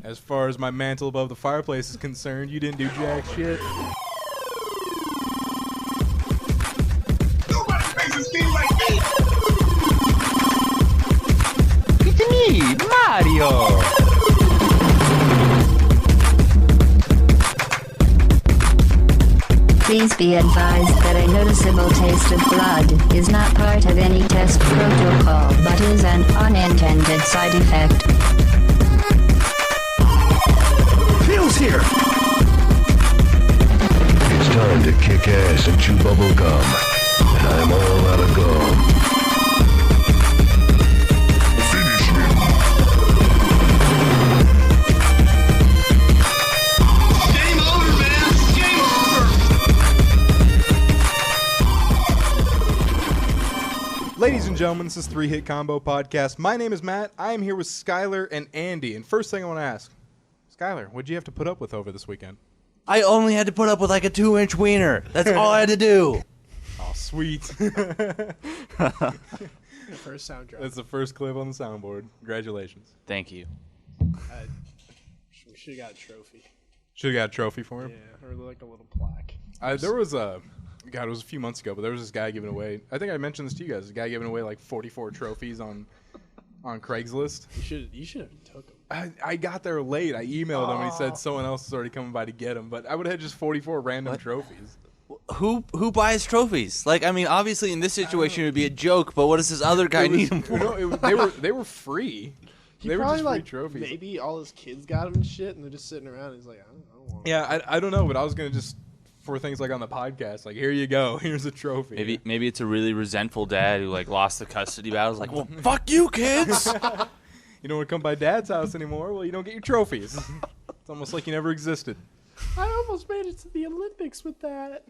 As far as my mantle above the fireplace is concerned, you didn't do jack shit. Nobody makes a scheme like me! It's me, Mario! Please be advised that a noticeable taste of blood is not part of any test protocol but is an unintended side effect. Phil's here! It's time to kick ass and chew bubble gum. And I'm all out of gum. Finish him. Game over, man! Game over! Ladies and gentlemen, this is 3 Hit Combo Podcast. My name is Matt. I am here with Skylar and Andy. And first thing I want to ask, Skylar, what'd you have to put up with over this weekend? I only had to put up with like a 2-inch wiener. That's all I had to do. Oh, sweet. First sound drop. That's the first clip on the soundboard. Congratulations. Thank you. We should have got a trophy. Should have got a trophy for him. Yeah, or like a little plaque. There was a... God, it was a few months ago, but there was this guy giving away... I think I mentioned this to you guys. A guy giving away like 44 trophies on Craigslist. You should have took them. I got there late. I emailed him. He said someone else was already coming by to get him, but I would have had just 44 random trophies. Who buys trophies? Like, I mean, obviously in this situation it would be a joke, but what does this other guy need them for? No, they were free. They were just free trophies. Maybe all his kids got him and shit, and they're just sitting around. And he's like, I don't want. Yeah, I don't know, but I was gonna just for things like on the podcast, like here you go, here's a trophy. Maybe it's a really resentful dad who like lost the custody battle. Like, well, fuck you, kids. You don't want to come by Dad's house anymore. Well, you don't get your trophies. It's almost like you never existed. I almost made it to the Olympics with that.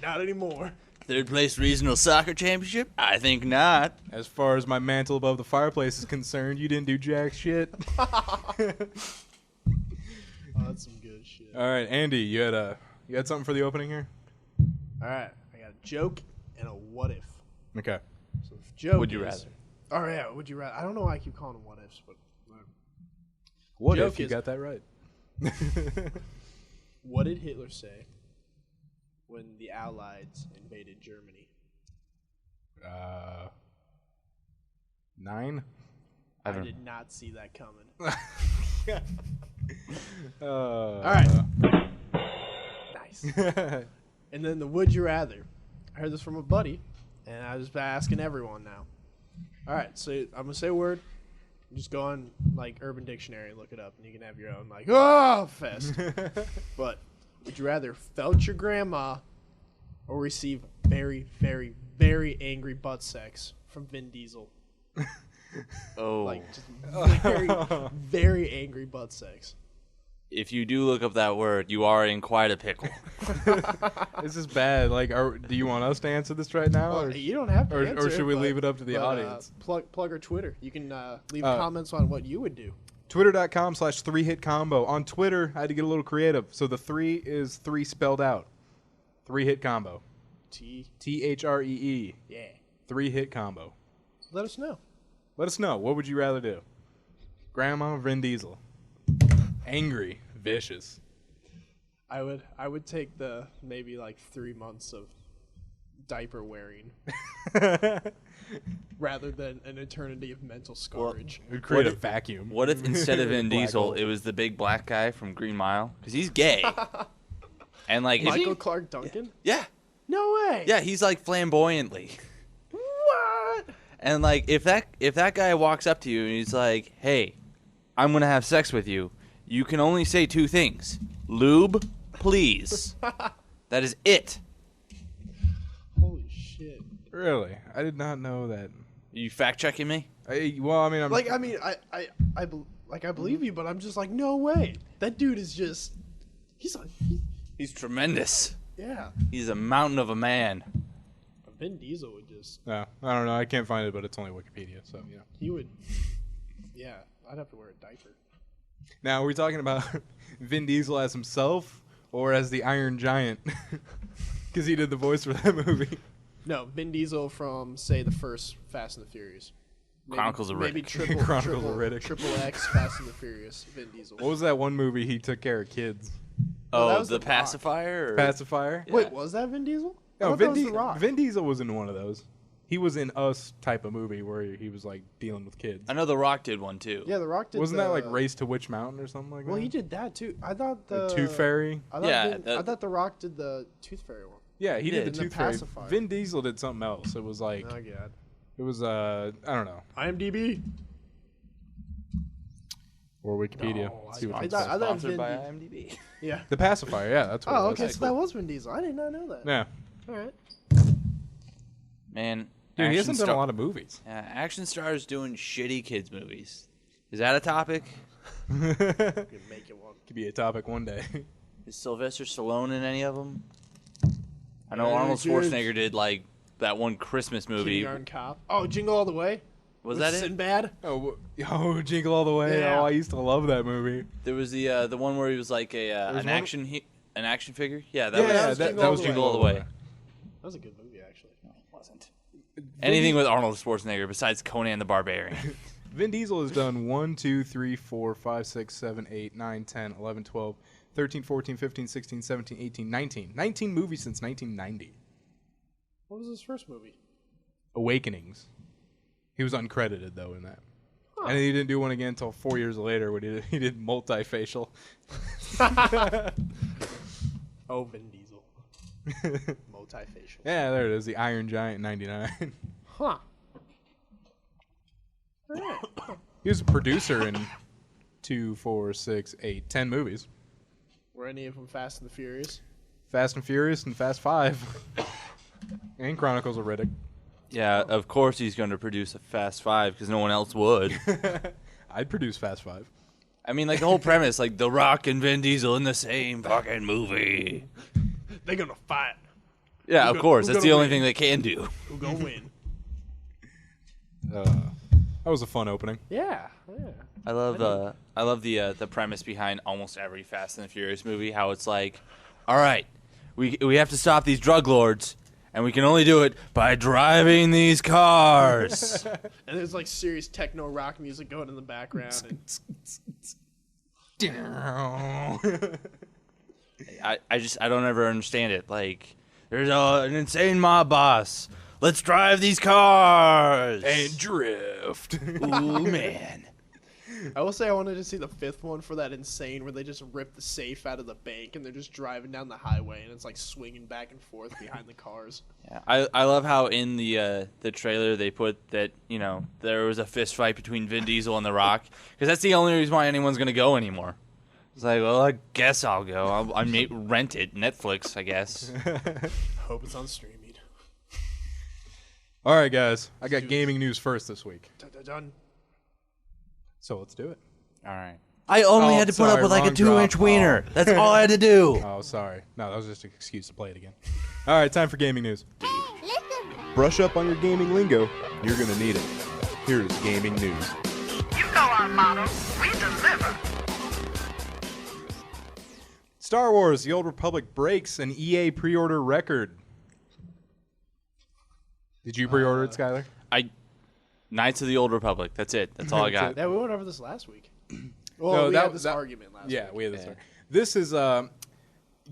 Not anymore. Third place regional soccer championship? I think not. As far as my mantle above the fireplace is concerned, you didn't do jack shit. Oh, that's some good shit. All right, Andy, you had something for the opening here? All right, I got a joke and a what if. Okay. So if joke Would you is- rather? Oh yeah, would you rather? I don't know why I keep calling them what ifs, but What Joke if you is- got that right? what did Hitler say when the Allies invaded Germany? 9? I did not see that coming. All right. Nice. And then the would you rather. I heard this from a buddy, and I was asking everyone now. All right, so I'm gonna say a word. Just go on like Urban Dictionary and look it up, and you can have your own like fest. But would you rather felt your grandma or receive very, very, very angry butt sex from Vin Diesel? Oh. Like just very, very angry butt sex. If you do look up that word, you are in quite a pickle. This is bad. Like, do you want us to answer this right now? Well, you don't have to answer or should we leave it up to the audience? Plug our Twitter. You can leave comments on what you would do. Twitter.com/3hitcombo. On Twitter, I had to get a little creative. So the 3 is 3 spelled out. 3 Hit Combo. THREE. Yeah. 3 Hit Combo. Let us know. Let us know. What would you rather do? Grandma or Vin Diesel? Angry. Vicious. I would take the maybe like 3 months of diaper wearing rather than an eternity of mental scourge. It would create a vacuum. What if instead of Vin Black Diesel, hole. it was the big black guy from Green Mile? Because he's gay. And like, is Michael he? Clark Duncan? Yeah. No way. Yeah, he's like flamboyantly. What? And like, if that guy walks up to you and he's like, "Hey, I'm gonna have sex with you," you can only say 2 things: lube, please. That is it. Holy shit. Really? I did not know that. You fact checking me? I believe you, but I'm just like, no way. That dude is just, He's tremendous. yeah. He's a mountain of a man. Vin Diesel would just, No, I don't know. I can't find it, but it's only Wikipedia, so, you know. he would, yeah, I'd have to wear a diaper. Now, are we talking about Vin Diesel as himself or as the Iron Giant? Because he did the voice for that movie. No, Vin Diesel from, say, the first Fast and the Furious. Chronicles of Maybe Riddick. triple, Chronicles triple, of Riddick. triple X, Fast and the Furious, Vin Diesel. What was that one movie he took care of kids? No, that Oh, was the The Rock. pacifier? Or? Pacifier? Yeah. Wait, was that Vin Diesel? I No, thought that was The Rock. Vin Diesel was in one of those. He was in Us type of movie where he was like dealing with kids. I know The Rock did one too. Yeah, The Rock did. Wasn't that like Race to Witch Mountain or something like that? Well, he did that too. I thought The the Tooth Fairy? I thought Yeah, I thought The Rock did the Tooth Fairy one. Yeah, he did did. the And Tooth the Fairy. pacifier. Vin Diesel did something else. It was like Oh god. it was I don't know. IMDb. Or Wikipedia. No, See what I it thought- says. I thought Sponsored Vin by Diesel- IMDb. Yeah. The Pacifier, yeah, that's what Oh, it was. okay. So that was Vin Diesel. I did not know that. Yeah. All right. Man, Dude, he action hasn't done a lot of movies. Yeah, action stars doing shitty kids movies. Is that a topic? You can make it one. Could be a topic one day. Is Sylvester Stallone in any of them? I know Yeah, Arnold dude. Schwarzenegger did like that one Christmas movie. Kindergarten Cop. Oh, Jingle All the Way. Was With that it? Sinbad? Oh, Jingle All the Way. Yeah. Oh, I used to love that movie. There was the one where he was like was an one- an action figure. Yeah, that Yeah, was that was Jingle All the Way. That was a good movie, actually. Wasn't anything with Arnold Schwarzenegger besides Conan the Barbarian. Vin Diesel has done 1, 2, 3, 4, 5, 6, 7, 8, 9, 10, 11, 12, 13, 14, 15, 16, 17, 18, 19. 19 movies since 1990. What was his first movie? Awakenings. He was uncredited, though, in that. And then he didn't do one again until 4 years later when he did multifacial. Oh, Vin Diesel. Multifacial. Yeah, there it is. The Iron Giant 99. Huh. All right. He was a producer in 2, 4, 6, 8, 10 movies. Were any of them Fast and the Furious? Fast and Furious and Fast 5. And Chronicles of Riddick. Yeah, of course he's going to produce a Fast 5 because no one else would. I'd produce Fast 5. I mean, like the whole premise, like The Rock and Vin Diesel in the same fucking movie. They're gonna fight. Yeah, of go- course. who That's gonna the only win? thing they can do. Who gonna win? That was a fun opening. Yeah. I love the premise behind almost every Fast and the Furious movie. How it's like, all right, we have to stop these drug lords, and we can only do it by driving these cars. And there's like serious techno rock music going in the background. And I don't ever understand it. Like, there's an insane mob boss. Let's drive these cars And drift. Ooh, man. I will say I wanted to see the fifth one for that insane where they just rip the safe out of the bank and they're just driving down the highway and it's like swinging back and forth behind the cars. Yeah, I love how in the trailer they put that, you know, there was a fist fight between Vin Diesel and The Rock because that's the only reason why anyone's gonna go anymore. It's like, well, I guess I'll go. I may rent it, Netflix, I guess. Hope it's on streaming. All right, guys. I got gaming news first this week. Dun. So let's do it. All right. I only Oh, had to put sorry, up with like a wrong 2-inch drop. wiener. Oh. That's all I had to do. Oh, sorry. No, that was just an excuse to play it again. All right, time for gaming news. Brush up on your gaming lingo. You're going to need it. Here's gaming news. You know our motto, we deliver. Star Wars The Old Republic breaks an EA pre-order record. Did you pre-order it, Skylar? Knights of the Old Republic. That's it. That's all I got. Yeah, we went over this last week. Well, No, we that- had this that- argument last Yeah, week. we had this. This is,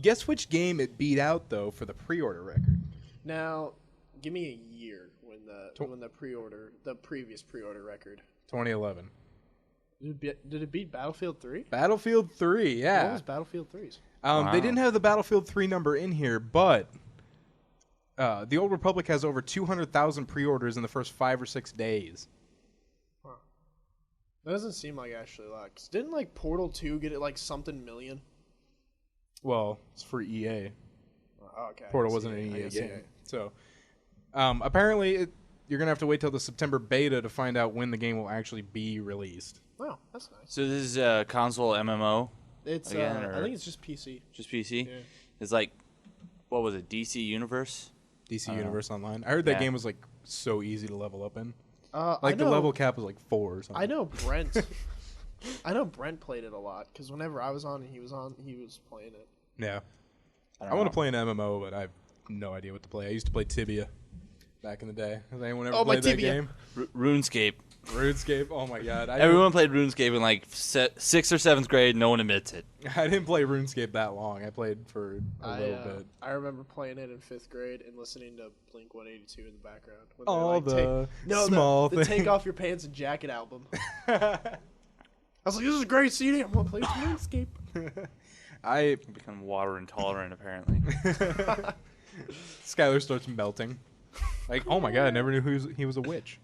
guess which game it beat out, though, for the pre-order record? Now, give me a year when the previous pre-order record. 2011. Did it beat Battlefield 3? Battlefield 3, What yeah. was Battlefield 3's? They didn't have the Battlefield 3 number in here, but the Old Republic has over 200,000 pre-orders in the first 5 or 6 days. That doesn't seem like actually a lot. 'Cause didn't like Portal 2 get it like something million? Well, it's for EA. Oh, okay. Portal I wasn't see an it. I EA can see game. it. So, apparently, you're going to have to wait till the September beta to find out when the game will actually be released. Oh, that's nice. So this is a console MMO, It's Again, I or- think it's just PC. just PC. Yeah. It's like, what was it? DC Universe. DC Universe Online. I heard that Yeah. game was like so easy to level up in. I Like the know- level cap was like 4 or something. I know Brent. I know Brent played it a lot because whenever I was on and he was on, he was playing it. Yeah. I I don't want know. to play an MMO, but I have no idea what to play. I used to play Tibia back in the day. Has anyone ever Oh, my played that Tibia. game? RuneScape. RuneScape. Oh my god. Everyone played RuneScape in like 6th or 7th grade. No one admits it. I didn't play RuneScape that long. I played for a little bit. I remember playing it in 5th grade and listening to Blink 182 in the background. When All the small things. the Take Off Your Pants and Jacket album. I was like, this is a great CD. I'm going to play some RuneScape. I become water intolerant, apparently. Skylar starts melting. Like, oh my god, I never knew he was a witch.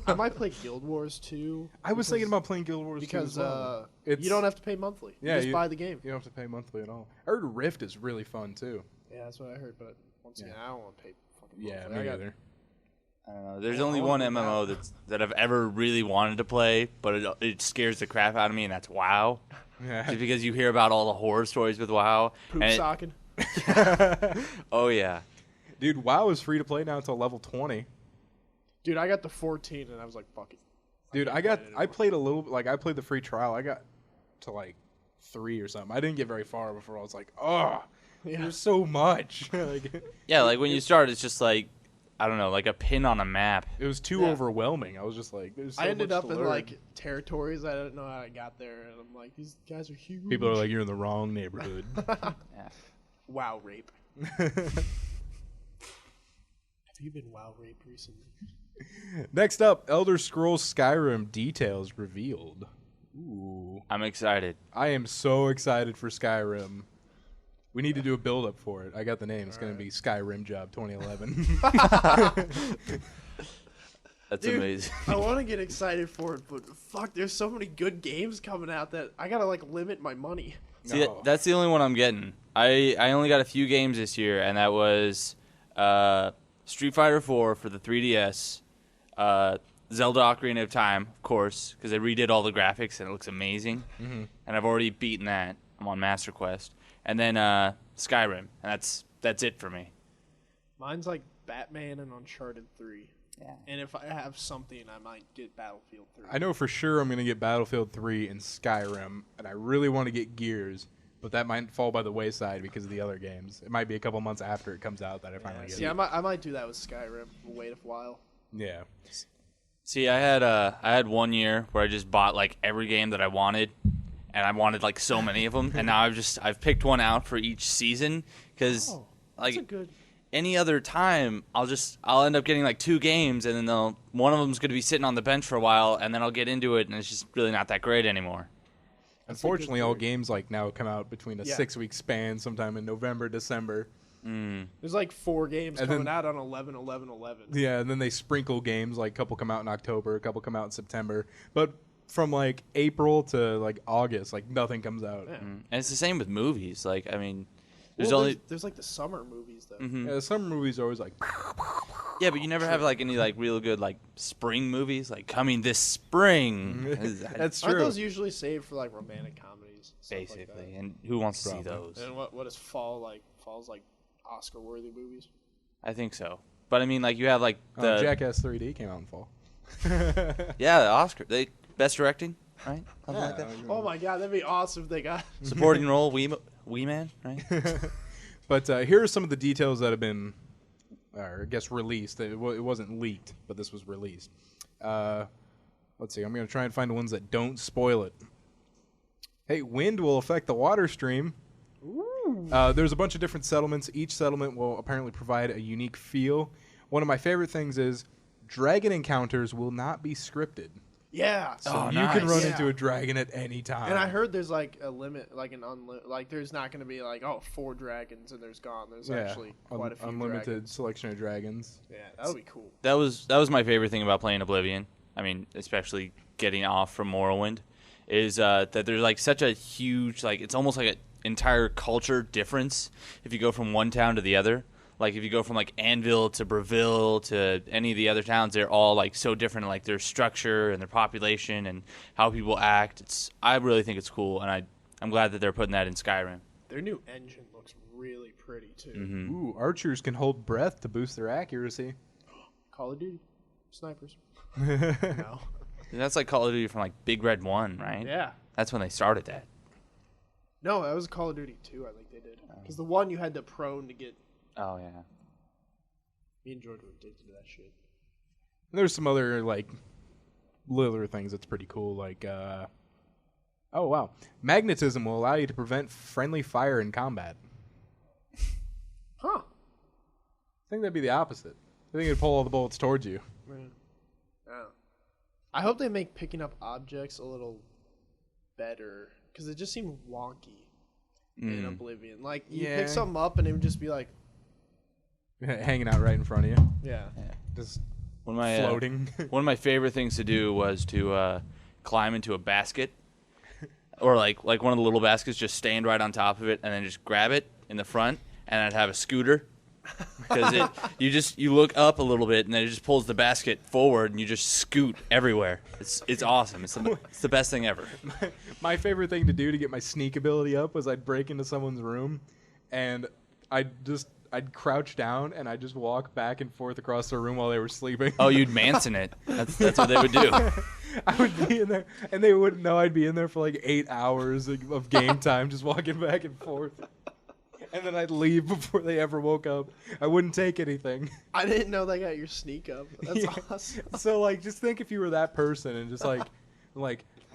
I might play Guild Wars 2. I was thinking about playing Guild Wars 2 because as well. you don't have to pay monthly. Yeah, you just buy the game. You don't have to pay monthly at all. I heard Rift is really fun too. Yeah, that's what I heard. But once again, I don't want to pay fucking monthly. Yeah, me neither. I don't know. There's only one MMO that I've ever really wanted to play, but it scares the crap out of me, and that's WoW. Yeah. Just because you hear about all the horror stories with WoW. Poop socking. Oh yeah. Dude, WoW is free to play now until level 20. Dude, I got to 14 and I was like, fuck it. Dude, I played a little, like, I played the free trial. I got to, like, 3 or something. I didn't get very far before I was like, oh, there's so much. Yeah, like, when you start, it's just, like, I don't know, like a pin on a map. It was too overwhelming. I was just like, there's so I ended much up to in, learn. like, territories I didn't know how I got there. And I'm like, these guys are huge. People are like, you're in the wrong neighborhood. Yeah. WoW rape. Have you been WoW raped recently? Next up, Elder Scrolls Skyrim details revealed. Ooh. I'm excited. I am so excited for Skyrim. We need to do a build-up for it. I got the name. It's going to be Skyrim Job 2011. That's Dude, amazing. I want to get excited for it, but fuck, there's so many good games coming out that I gotta like limit my money. See, that's the only one I'm getting. I only got a few games this year, and that was Street Fighter 4 for the 3DS, Zelda Ocarina of Time, of course, because they redid all the graphics and it looks amazing. Mm-hmm. And I've already beaten that. I'm on Master Quest. And then Skyrim, and that's it for me. Mine's like Batman and Uncharted 3. Yeah. And if I have something, I might get Battlefield 3. I know for sure I'm going to get Battlefield 3 and Skyrim, and I really want to get Gears, but that might fall by the wayside because of the other games. It might be a couple months after it comes out that I finally get Yeah, it. I might do that with Skyrim. We'll wait a while. Yeah. See, I had 1 year where I just bought like every game that I wanted, and I wanted like so many of them, and now I've picked one out for each season because That's a good. any other time I'll end up getting like 2 games, and then one of them's going to be sitting on the bench for a while, and then I'll get into it, and it's just really not that great anymore. Unfortunately, all games like now come out between a Yeah. 6-week span, sometime in November, December. There's like 4 games And coming then- out on 11/11/11. Yeah, and then they sprinkle games, like a couple come out in October, a couple come out in September. But from like April to like August, like nothing comes out. Yeah. And it's the same with movies. Like, I mean, there's Well, only there's like the summer movies though. Yeah, some movies are always like, yeah, but you never have like any like real good like spring movies like coming this spring. that's Aren't true. those usually saved for like romantic comedies? Stuff like that? basically, and who wants to see Probably. those? And what is fall like? Fall's like Oscar-worthy movies. I think so. But I mean, like you have like the Jackass 3D came out in fall. yeah, the Oscar, best directing, right? Something like that. Oh my god, that'd be awesome if they got. Supporting role, Wee Man, right? But here are some of the details that have been, or I guess, released. It wasn't leaked, but this was released. Let's see. I'm going to try and find the ones that don't spoil it. Hey, wind will affect the water stream. There's a bunch of different settlements. Each settlement will apparently provide a unique feel. One of my favorite things is dragon encounters will not be scripted. Yeah. So you nice. can run Yeah. into a dragon at any time. And I heard there's like a limit, like an like there's not going to be like 4 dragons and there's gone. There's actually quite a few unlimited dragons. selection of dragons. Yeah, that would be cool. That was my favorite thing about playing Oblivion. I mean, especially getting off from Morrowind, is that there's like such a huge, like it's almost like an entire culture difference if you go from one town to the other. Like if you go from like Anvil to Breville to any of the other towns, they're all like so different, like their structure and their population and how people act. I really think it's cool, and I'm glad that they're putting that in Skyrim. Their new engine looks really pretty too. Mm-hmm. Ooh, archers can hold breath to boost their accuracy. Call of Duty, snipers. No. And that's like Call of Duty from like Big Red 1, right? Yeah. That's when they started that. No, that was Call of Duty 2. I think they did because the one you had to prone to get. Oh yeah. Me and George were addicted to that shit. There's some other like little things that's pretty cool. Like, oh wow, magnetism will allow you to prevent friendly fire in combat. Huh. I think that'd be the opposite. I think it'd pull all the bullets towards you. Yeah. I hope they make picking up objects a little better, because it just seemed wonky in Oblivion. Like, you Yeah. pick something up and it would just be like, Hanging out right in front of you, yeah. just One of my floating. one of my favorite things to do was to climb into a basket, or like one of the little baskets, just stand right on top of it, and then just grab it in the front, and I'd have a scooter. Because you look up a little bit, and then it just pulls the basket forward, and you just scoot everywhere. It's awesome. It's the best thing ever. My favorite thing to do to get my sneak ability up was I'd break into someone's room, and I'd crouch down and I'd just walk back and forth across their room while they were sleeping. Oh, you'd Manson it. That's what they would do. I would be in there, and they wouldn't know I'd be in there for like 8 hours of game time, just walking back and forth. And then I'd leave before they ever woke up. I wouldn't take anything. I didn't know they got your sneak up. That's Yeah. awesome. So like, just think if you were that person and just like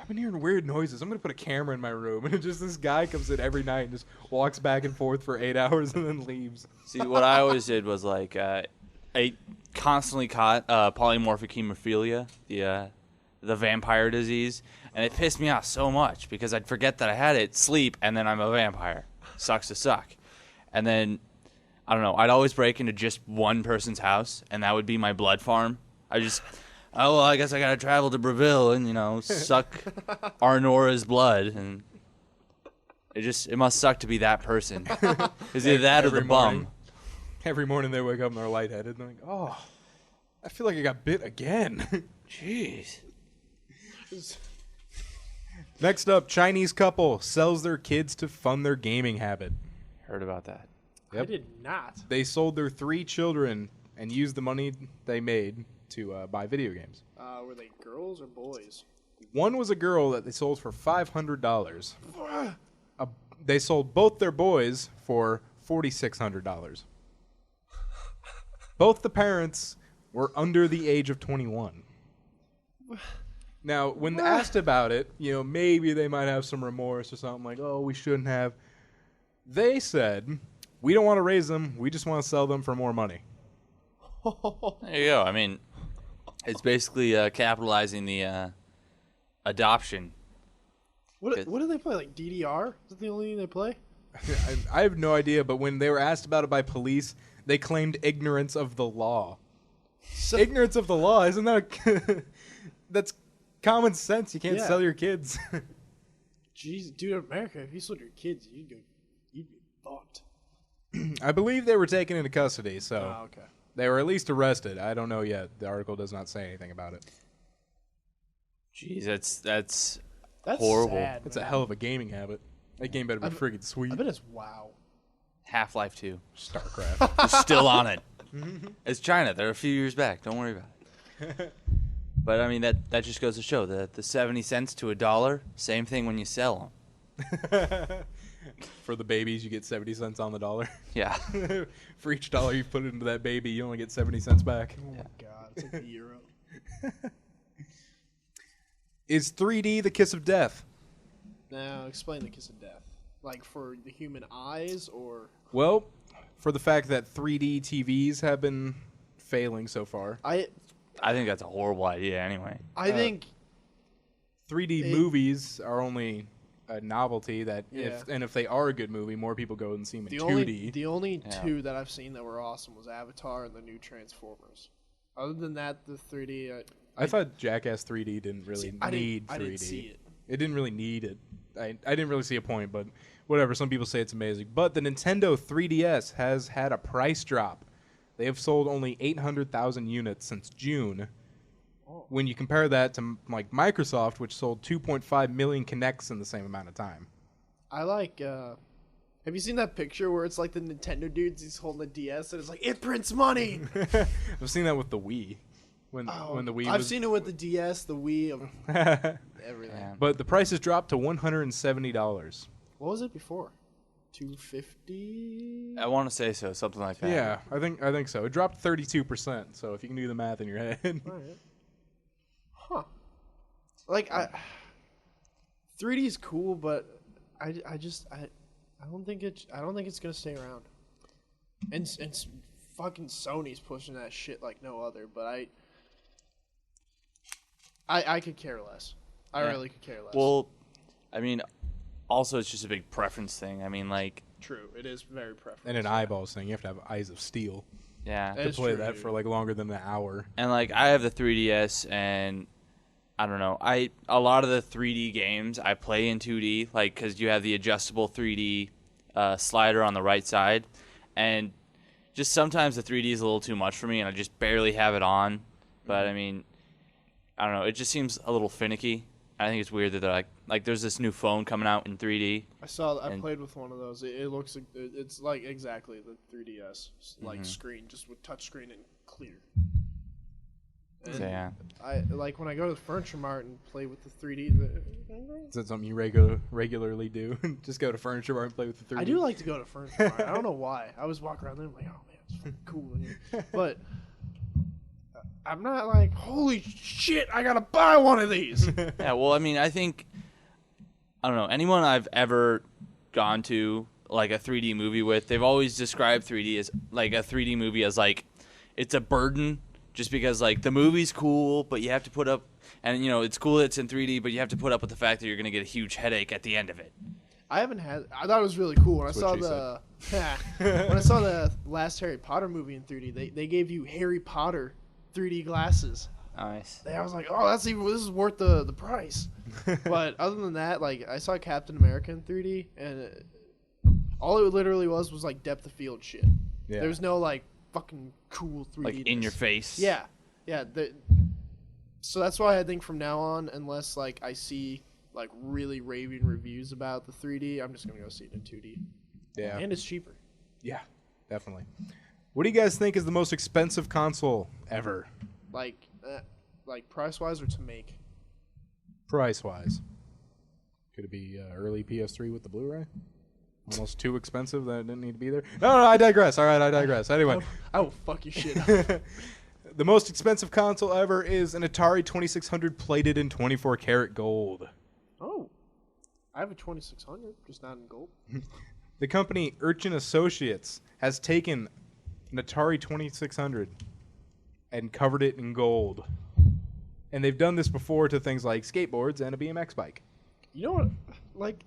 I've been hearing weird noises. I'm gonna put a camera in my room, and just this guy comes in every night and just walks back and forth for 8 hours and then leaves. See, what I always did was like I constantly caught polymorphic hemophilia, the vampire disease, and it pissed me off so much because I'd forget that I had it, sleep, and then I'm a vampire. Sucks to suck. And then, I don't know, I'd always break into just one person's house, and that would be my blood farm. I guess I gotta travel to Breville and, suck Arnora's blood, and it must suck to be that person. It's either that or the bum. Every morning they wake up and they're lightheaded, and they're like, oh, I feel like I got bit again. Jeez. Next up, Chinese couple sells their kids to fund their gaming habit. Heard about that. I did not. They sold their 3 children and used the money they made to buy video games. Were they girls or boys? One was a girl that they sold for $500. They sold both their boys for $4,600. Both the parents were under the age of 21. Now, when asked about it, maybe they might have some remorse or something like, oh, we shouldn't have. They said, we don't want to raise them. We just want to sell them for more money. There you go. I mean, it's basically capitalizing the adoption. What do they play? Like DDR? Is that the only thing they play? I have no idea, but when they were asked about it by police, they claimed ignorance of the law. Ignorance of the law? Isn't that that's common sense. You can't sell your kids. Jeez, dude, America, if you sold your kids, you'd be fucked. I believe they were taken into custody, so Okay. they were at least arrested. I don't know yet. The article does not say anything about it. Jeez, that's That's horrible. sad, It's a man. hell of a gaming habit. That game better be friggin' sweet. I bet it's WoW. Half-Life 2. StarCraft. They're still on it. It's China. They're a few years back. Don't worry about it. But, I mean, that just goes to show that the 70 cents to $1, same thing when you sell them. For the babies, you get 70 cents on the dollar. Yeah. For each dollar you put into that baby, you only get 70 cents back. Oh my god, it's like the euro. Is 3D the kiss of death? Now, explain the kiss of death. Like for the human eyes, or Well, for the fact that 3D TVs have been failing so far. I I think that's a horrible idea anyway. think 3D movies are only a novelty that if they are a good movie, more people go and see them in 2D. the only two that I've seen that were awesome was Avatar and the new Transformers. Other than that, the 3D. I thought Jackass 3D didn't really need 3D. I didn't see it. It didn't really need it. I didn't really see a point, but whatever. Some people say it's amazing. But the Nintendo 3DS has had a price drop. They have sold only 800,000 units since June. Oh. When you compare that to like Microsoft, which sold 2.5 million Kinects in the same amount of time. I like. Have you seen that picture where it's like the Nintendo dudes? He's holding a DS and it's like it prints money. I've seen that with the Wii. When the Wii I've was... seen it with the DS, the Wii, everything. Yeah. But the price has dropped to $170. What was it before? $250. I want to say so, something like that. Yeah, I think so. It dropped 32%. So if you can do the math in your head. All right. Huh. like 3D is cool, but I don't think it's gonna stay around. And fucking Sony's pushing that shit like no other. But I could care less. I really could care less. Well, I mean, also it's just a big preference thing. I mean, like, true, it is very preference. And an eyeballs thing. You have to have eyes of steel yeah. to It's play true, that dude. for like longer than an hour. And like I have the 3DS, and I don't know. A lot of the 3D games I play in 2D, like because you have the adjustable 3D slider on the right side, and just sometimes the 3D is a little too much for me, and I just barely have it on. But I mean, I don't know. It just seems a little finicky. I think it's weird that they're like there's this new phone coming out in 3D. I played with one of those. It looks, it's like exactly the 3DS like screen, just with touch screen and clear. And So yeah. I like when I go to the Furniture Mart and play with the 3D. Is that something you regularly do? Just go to Furniture Mart and play with the 3D? I do like to go to Furniture Mart. I don't know why. I always walk around there and I'm like, oh man, it's fucking cool in here. But I'm not like, holy shit, I gotta buy one of these. Yeah, well, I mean, I don't know, anyone I've ever gone to, like, a 3D movie with, they've always described 3D as, like, a 3D movie as, like, it's a burden, just because, like, the movie's cool, but you have to put up, and, you know, it's cool that it's in 3D, but you have to put up with the fact that you're going to get a huge headache at the end of it. I thought it was really cool when That's I what saw she when I saw the last Harry Potter movie in 3D. They gave you Harry Potter 3D glasses. Nice. And I was like, oh, this is worth the price. But other than that, like I saw Captain America in 3D, and all it literally was like depth of field shit. Yeah. There was no like fucking cool 3D. Like, in your face. Yeah. So that's why I think from now on, unless like I see like really raving reviews about the 3D, I'm just gonna go see it in 2D. Yeah. And it's cheaper. Yeah, definitely. What do you guys think is the most expensive console ever? Like price wise or to make? Price-wise. Could it be early PS3 with the Blu-ray? Almost too expensive that it didn't need to be there? No, I digress. All right, I digress. Anyway. I will fuck your shit up. The most expensive console ever is an Atari 2600 plated in 24 karat gold. Oh, I have a 2600, just not in gold. The company Urchin Associates has taken an Atari 2600 and covered it in gold. And they've done this before to things like skateboards and a BMX bike. You know what? Like,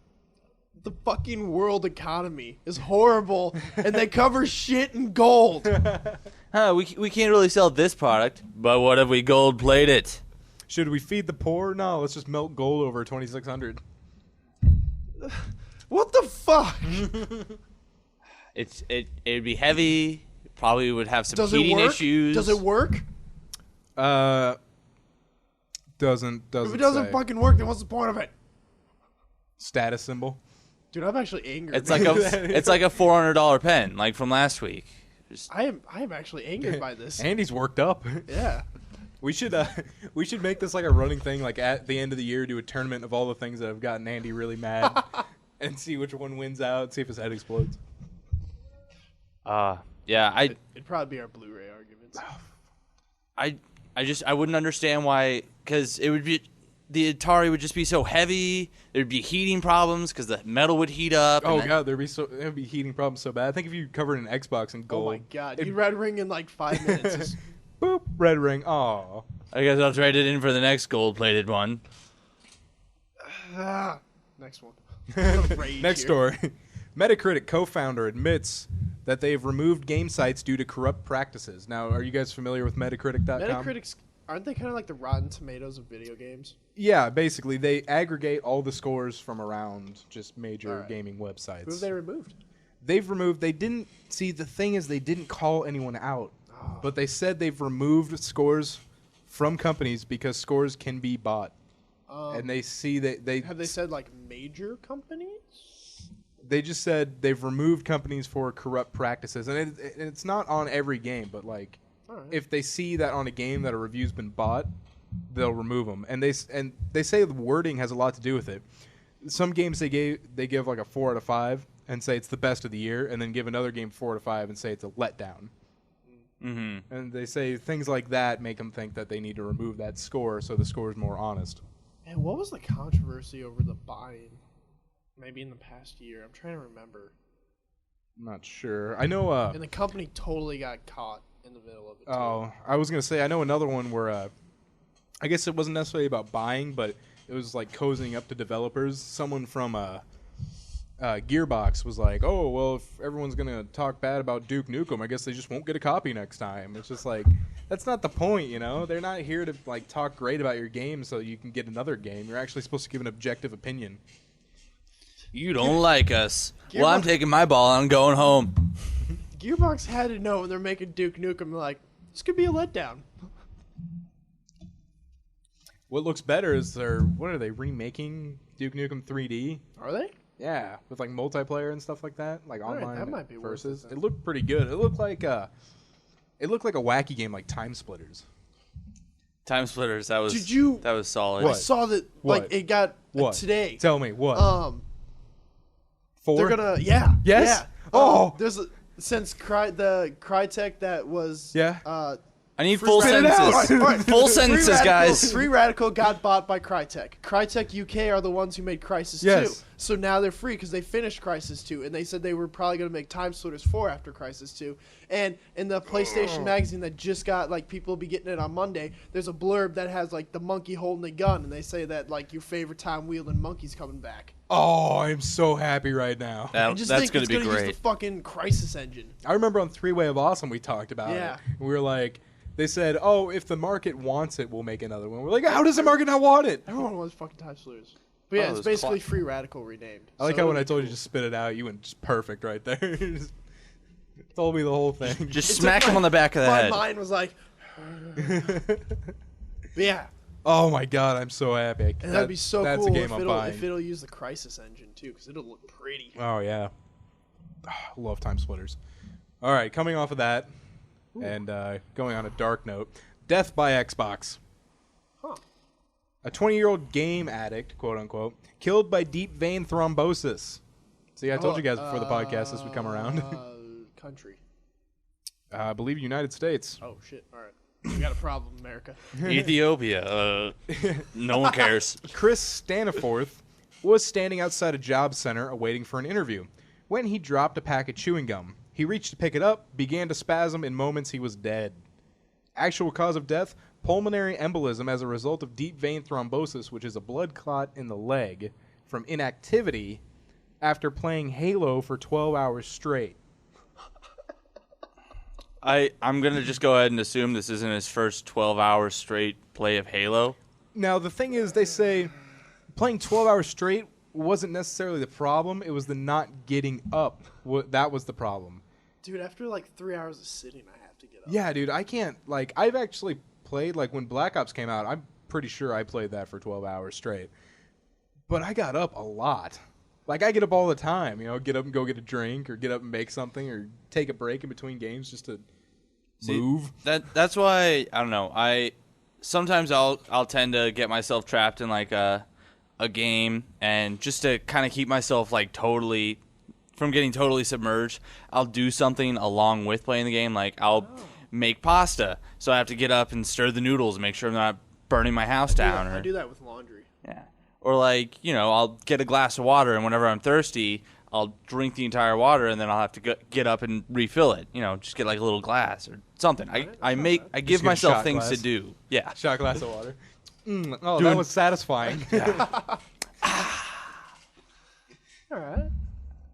the fucking world economy is horrible, and they cover shit in gold. We can't really sell this product, but what if we gold plate it? Should we feed the poor? No, let's just melt gold over 2600. What the fuck? It'd be heavy. Probably would have some Does it heating work? issues. Does it work? Doesn't If it doesn't say. fucking work, then what's the point of it? Status symbol. Dude, I'm actually angry. It's like a $400 pen, like from last week. I am actually angered by this. Andy's worked up. Yeah. We should make this like a running thing. Like at the end of the year, do a tournament of all the things that have gotten Andy really mad, and see which one wins out. See if his head explodes. Yeah, It'd probably be our Blu-ray arguments. I wouldn't understand why, because it would be, the Atari would just be so heavy. There'd be heating problems because the metal would heat up. Oh god, there'd be heating problems so bad. I think if you covered an Xbox in gold. Oh my god, you red ring in like 5 minutes. Boop, red ring. Aw. I guess I'll trade it in for the next gold-plated one. Next one. Next story. Metacritic co-founder admits that they've removed game sites due to corrupt practices. Now, are you guys familiar with Metacritic.com? Metacritic's, aren't they kind of like the Rotten Tomatoes of video games? Yeah, basically. They aggregate all the scores from around just major Right. gaming websites. Who have they removed? They didn't, see, the thing is they didn't call anyone out. But they said they've removed scores from companies because scores can be bought. And they see that they... Have they said like major companies? They just said they've removed companies for corrupt practices. And it's not on every game, but like... All right. If they see that on a game that a review's been bought, they'll remove them. And they say the wording has a lot to do with it. Some games they give like a 4 out of 5 and say it's the best of the year, and then give another game 4 out of 5 and say it's a letdown. Mm-hmm. And they say things like that make them think that they need to remove that score so the score is more honest. And what was the controversy over the buying? Maybe in the past year. I'm trying to remember. I'm not sure. I know. And the company totally got caught in the middle of it. Oh, I was gonna say I know another one where I guess it wasn't necessarily about buying, but it was like cozying up to developers. Someone from Gearbox was like, "Oh, well, if everyone's gonna talk bad about Duke Nukem, I guess they just won't get a copy next time." It's just like that's not the point, you know. They're not here to like talk great about your game so you can get another game. You're actually supposed to give an objective opinion. You don't like us. Well, I'm taking my ball and I'm going home. Gearbox had to know when they're making Duke Nukem, like, this could be a letdown. What looks better is what are they remaking Duke Nukem 3D? Are they? Yeah, with like multiplayer and stuff like that, like Alright, online that might be worth it versus. then. It looked pretty good. It looked like a wacky game like Time Splitters. Time Splitters, that was solid. I saw that, like, What? it got What? today. Tell me what? 4? They're gonna, yeah. Yes? Yeah. Oh! There's since the Crytek that was, Yeah. I need Free full Radical. sentences. All right. Full sentences, Free Radical, guys. Free Radical got bought by Crytek. Crytek UK are the ones who made Crysis 2. Yes. So now they're free because they finished Crysis 2. And they said they were probably going to make Time Splitters 4 after Crysis 2. And in the PlayStation magazine that just got, like, people will be getting it on Monday, there's a blurb that has, like, the monkey holding a gun. And they say that, like, your favorite time-wielding monkey's coming back. Oh, I'm so happy right now. I That's just going think to it's be gonna use great. the fucking Crysis engine. I remember on 3-Way of Awesome we talked about Yeah. it. We were like, they said, "Oh, if the market wants it, we'll make another one." We're like, "How does the market not want it?" Everyone wants fucking Time Splitters. But yeah, Oh, it's those basically Free Radical renamed. I like So how when it'll I be told you cool. to spit it out, you went just perfect right there. You just told me the whole thing. Just It's smack like him on the back of the My head. mind was like, but yeah. Oh my god, I'm so happy. And that'd be so that's cool a game I'm if buying. it'll use the Crysis engine too, because it'll look pretty. Oh yeah, love Time Splitters. All right, coming off of that, and going on a dark note, Death by Xbox. Huh. A 20-year-old game addict, quote unquote, killed by deep vein thrombosis. See, I told you guys before the podcast this would come around. Country. I believe United States. Oh shit! All right, we got a problem, America. Ethiopia. No one cares. Chris Staniforth was standing outside a job center awaiting for an interview when he dropped a pack of chewing gum. He reached to pick it up, began to spasm. In moments, he was dead. Actual cause of death, pulmonary embolism as a result of deep vein thrombosis, which is a blood clot in the leg from inactivity after playing Halo for 12 hours straight. I'm going to just go ahead and assume this isn't his first 12 hours straight play of Halo. Now, the thing is, they say playing 12 hours straight wasn't necessarily the problem. It was the not getting up. That was the problem. Dude, after like 3 hours of sitting, I have to get up. Yeah, dude, I can't, like, I've actually played, like, when Black Ops came out, I'm pretty sure I played that for 12 hours straight. But I got up a lot. Like, I get up all the time, you know, get up and go get a drink, or get up and make something, or take a break in between games just to move. That's why, I don't know, sometimes I'll tend to get myself trapped in, like, a game, and just to kind of keep myself, like, totally from getting totally submerged, I'll do something along with playing the game. Like, I'll make pasta, so I have to get up and stir the noodles and make sure I'm not burning my house down. I do that with laundry. Yeah. Or, like, you know, I'll get a glass of water, and whenever I'm thirsty, I'll drink the entire water, and then I'll have to get up and refill it. You know, just get, like, a little glass or something. I give get a myself shot things glass. to do. Yeah. Shot glass of water. That was satisfying. All right.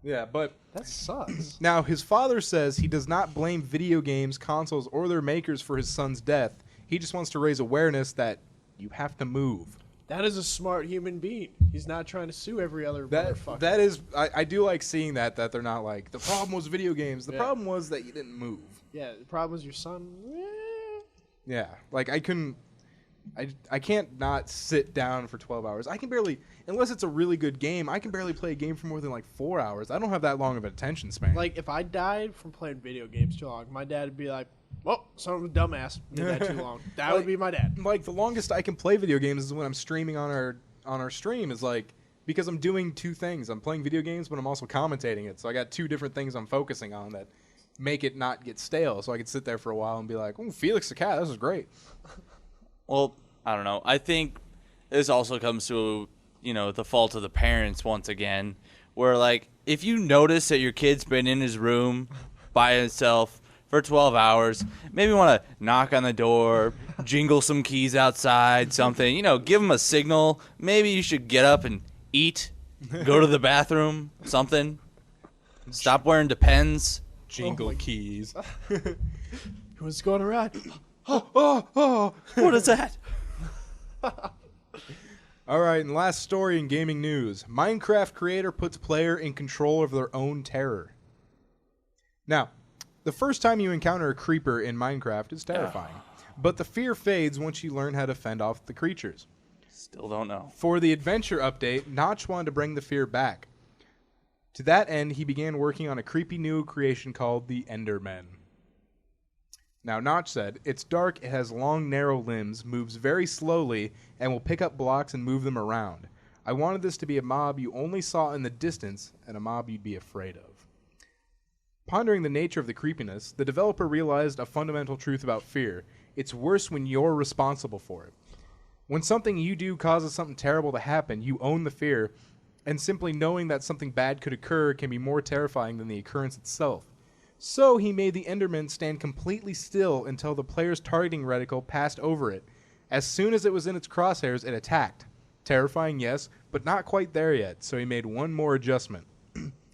Yeah, but That sucks. now his father says he does not blame video games, consoles, or their makers for his son's death. He just wants to raise awareness that you have to move. That is a smart human being. He's not trying to sue every other motherfucker. That is, I do like seeing that they're not like, the problem was video games. The Yeah. problem was that you didn't move. Yeah, the problem is your son. Yeah, like I can't not sit down for 12 hours. I can barely, unless it's a really good game, I can barely play a game for more than like 4 hours. I don't have that long of an attention span. Like, if I died from playing video games too long, my dad would be like, well, son of a dumbass did that too long. That would be my dad. Like the longest I can play video games is when I'm streaming on our stream, is like, because I'm doing two things. I'm playing video games, but I'm also commentating it. So I got two different things I'm focusing on that make it not get stale. So I can sit there for a while and be like, oh, Felix the cat, this is great. Well, I don't know. I think this also comes to, the fault of the parents once again, where, like, if you notice that your kid's been in his room by himself for 12 hours, maybe want to knock on the door, jingle some keys outside, something, give him a signal. Maybe you should get up and eat, go to the bathroom, something. Stop wearing Depends. Jingle keys. Who wants to go on a ride? What is that? All right, and last story in gaming news. Minecraft creator puts player in control of their own terror. Now, the first time you encounter a creeper in Minecraft is terrifying, but the fear fades once you learn how to fend off the creatures. Still don't know. For the adventure update, Notch wanted to bring the fear back. To that end, he began working on a creepy new creation called the Endermen. Now, Notch said, "It's dark, it has long, narrow limbs, moves very slowly, and will pick up blocks and move them around. I wanted this to be a mob you only saw in the distance, and a mob you'd be afraid of." Pondering the nature of the creepiness, the developer realized a fundamental truth about fear. It's worse when you're responsible for it. When something you do causes something terrible to happen, you own the fear, and simply knowing that something bad could occur can be more terrifying than the occurrence itself. So he made the Enderman stand completely still until the player's targeting reticle passed over it. As soon as it was in its crosshairs, it attacked. Terrifying, yes, but not quite there yet, so he made one more adjustment.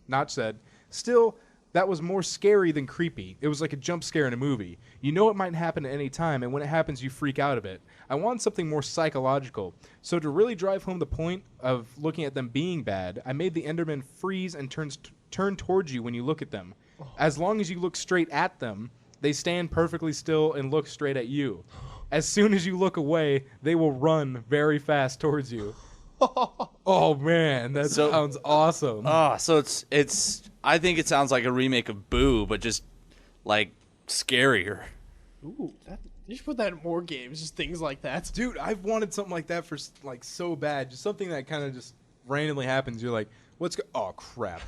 Notch said, "Still, that was more scary than creepy. It was like a jump scare in a movie. You know it might happen at any time, and when it happens, you freak out a bit. I want something more psychological. So to really drive home the point of looking at them being bad, I made the Enderman freeze and turn towards you when you look at them. As long as you look straight at them, they stand perfectly still and look straight at you. As soon as you look away, they will run very fast towards you." Oh man, that sounds awesome. So it's. I think it sounds like a remake of Boo, but just like scarier. Ooh, you should put that in more games. Just things like that. Dude, I've wanted something like that for like so bad. Just something that kind of just randomly happens. You're like, oh crap.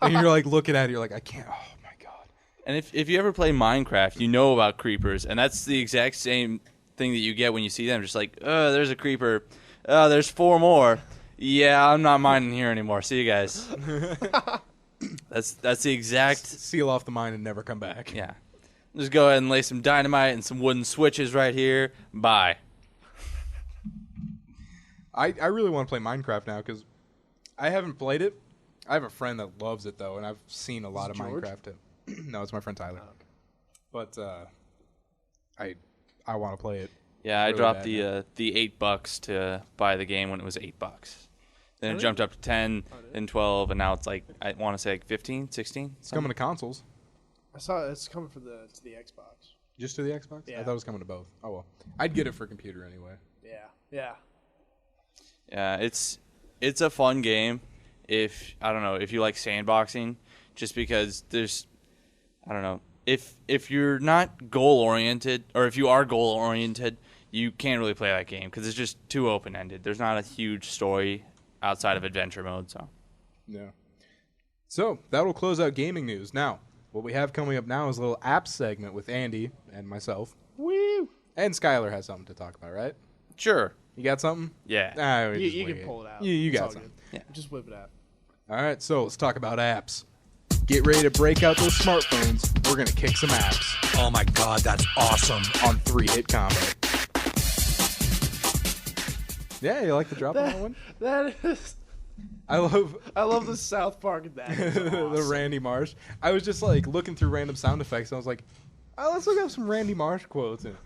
And you're like looking at it, you're like, I can't, oh my god. And if you ever play Minecraft, you know about creepers, and that's the exact same thing that you get when you see them. Just like, oh, there's a creeper. Oh, there's 4 more. Yeah, I'm not mining here anymore. See you guys. That's the exact. Seal off the mine and never come back. Yeah. Just go ahead and lay some dynamite and some wooden switches right here. Bye. I really want to play Minecraft now because I haven't played it. I have a friend that loves it though, and I've seen a lot of George? Minecraft. No, it's my friend Tyler. Oh, okay. But I want to play it. Yeah, I really dropped bad the $8 to buy the game when it was $8. Then it jumped up to 10 and 12, and now it's like, I want to say like 15, 16. It's coming to consoles. I saw it's coming to the Xbox. Just to the Xbox? Yeah. I thought it was coming to both. Oh well, I'd get it for computer anyway. Yeah. Yeah, it's a fun game if you like sandboxing, just because there's, I don't know, if you're not goal oriented, or if you are goal oriented, you can't really play that game because it's just too open ended. There's not a huge story outside of adventure mode. So yeah. So that'll close out gaming news. Now, what we have coming up now is a little app segment with Andy and myself. Woo! And Skylar has something to talk about, right? sure, You got something? yeah. We You just can wing pull it out. You It's got all something. good. Just whip it out. All right, so let's talk about apps. Get ready to break out those smartphones. We're going to kick some apps Oh my god, that's awesome. on 3-hit combo. Yeah, you like the drop on that one? That is. I love the South Park of that. the Randy Marsh. I was just like looking through random sound effects, and I was like, oh, let's look up some Randy Marsh quotes. And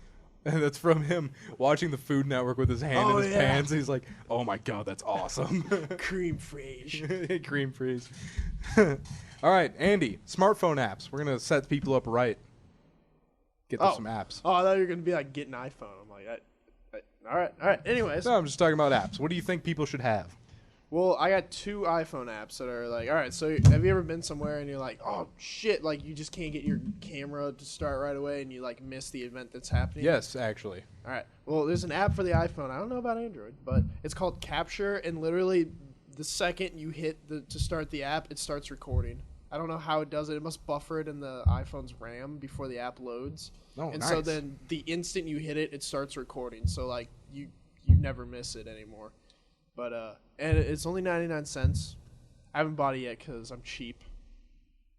that's from him watching the Food Network with his hand in his pants. And he's like, oh my god, that's awesome. Cream fraiche. Cream freeze. All right, Andy, smartphone apps. We're going to set people up right. Get them some apps. Oh, I thought you were gonna be like get an iPhone. I'm like, all right. Anyways, No, I'm just talking about apps. What do you think people should have? well, I got 2 iPhone apps that are like, all right. So, have you ever been somewhere and you're like, oh shit, like you just can't get your camera to start right away, and you like miss the event that's happening? Yes, actually. All right. Well, there's an app for the iPhone. I don't know about Android, but it's called Capture, and literally, the second you hit to start the app, it starts recording. I don't know how it does it. It must buffer it in the iPhone's RAM before the app loads. Oh, and nice. so then the instant you hit it, it starts recording. So like you you never miss it anymore. But and it's only 99 cents. I haven't bought it yet because I'm cheap.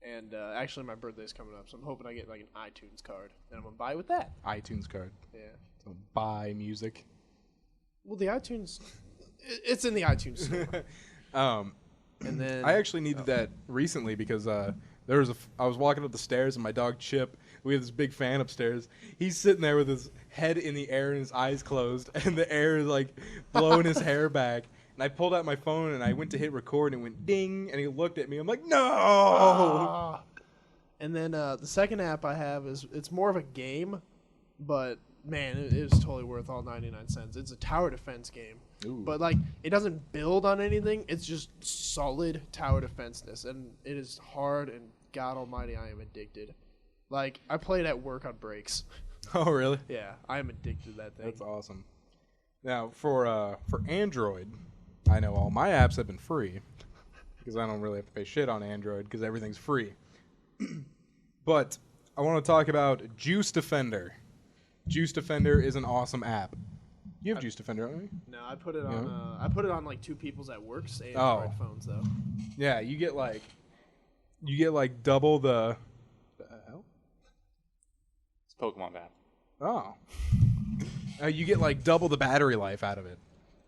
And actually, my birthday's coming up, so I'm hoping I get like an iTunes card, and I'm gonna buy it with that. iTunes card. Yeah. So buy music. Well, the iTunes, it's in the iTunes store. And then I actually needed that recently because I was walking up the stairs and my dog Chip, we have this big fan upstairs. He's sitting there with his head in the air and his eyes closed, and the air is like blowing his hair back. And I pulled out my phone and I went to hit record and it went ding, and he looked at me. I'm like, no. And then the second app I have it's more of a game, but man, it is totally worth all 99 cents. It's a tower defense game. Ooh. But like it doesn't build on anything. It's just solid tower defenseness, and it is hard, and God almighty, I am addicted. Like I play it at work on breaks. Oh, really? Yeah, I am addicted to that thing. That's awesome. Now, for Android, I know all my apps have been free because I don't really have to pay shit on Android because everything's free. But I want to talk about Juice Defender. Juice Defender is an awesome app. You have Juice Defender, don't you? No, I put it on. I put it on like two people's at work's Android phones though. Yeah, you get like double the hell? It's Pokemon bad. Oh. You get like double the battery life out of it.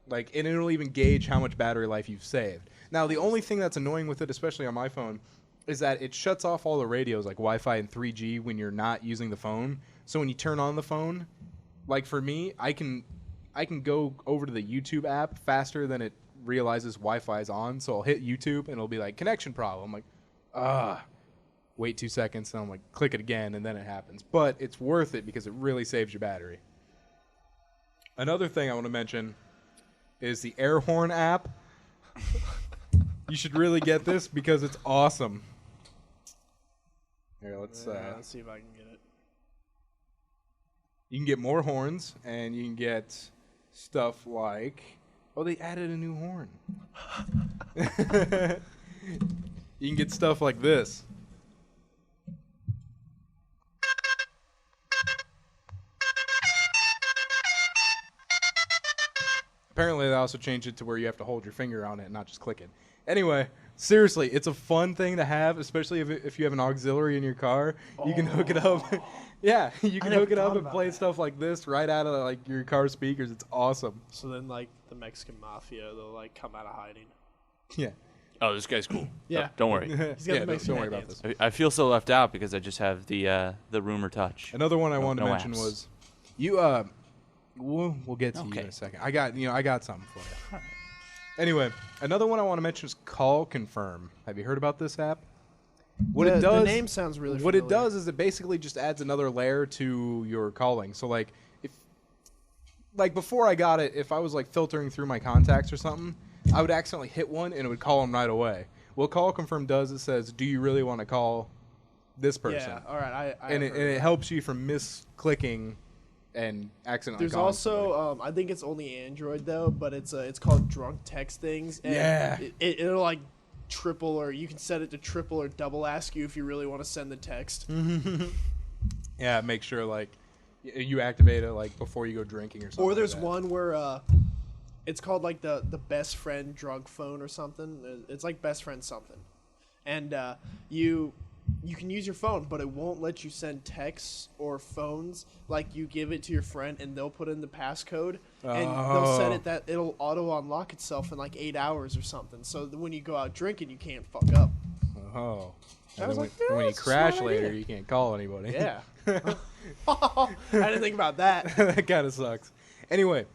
Like, and it'll even gauge how much battery life you've saved. Now, the only thing that's annoying with it, especially on my phone, is that it shuts off all the radios, like Wi-Fi and 3G, when you're not using the phone. So when you turn on the phone, like for me, I can go over to the YouTube app faster than it realizes Wi-Fi is on. So I'll hit YouTube and it'll be like connection problem. I'm like, wait 2 seconds, and I'm like, click it again, and then it happens. But it's worth it because it really saves your battery. Another thing I want to mention is the air horn app. You should really get this because it's awesome. Here, let's see if I can get it. You can get more horns, and you can get stuff like... Oh, they added a new horn. You can get stuff like this. Apparently, they also changed it to where you have to hold your finger on it and not just click it. Anyway, seriously, it's a fun thing to have, especially if you have an auxiliary in your car. You can hook it up. Yeah, you can hook it up and play stuff like this right out of like your car speakers. It's awesome. So then, like the Mexican mafia, they'll like come out of hiding. Yeah. Oh, this guy's cool. Yeah. Don't worry. He's got the Mexican don't worry about hands. this. I feel so left out because I just have the rumor touch. Another one I wanted to no mention apps. was you. We'll get to you in a second. I got something for you. Anyway, another one I want to mention is Call Confirm. Have you heard about this app? What it does, the name sounds really What familiar. it does is it basically just adds another layer to your calling. So like before I got it, if I was like filtering through my contacts or something, I would accidentally hit one and it would call them right away. What Call Confirm does, it says, do you really want to call this person? Yeah, all right. And it helps you from misclicking and accidentally There's calling also, somebody. I think it's only Android though, but it's called Drunk Text Things. And Yeah. It'll like triple, or you can set it to triple or double ask you if you really want to send the text. Yeah, make sure like you activate it like before you go drinking or something. Or there's like that. one where it's called like the best friend drug phone or something. It's like best friend something, and you can use your phone, but it won't let you send texts or phones. Like you give it to your friend, and they'll put in the passcode, and they'll set it that it'll auto unlock itself in like 8 hours or something. So that when you go out drinking, you can't fuck up. Oh. I And was then like, when you that's a crash smart later, idea. you can't call anybody. Yeah. I didn't think about that. That kind of sucks. Anyway,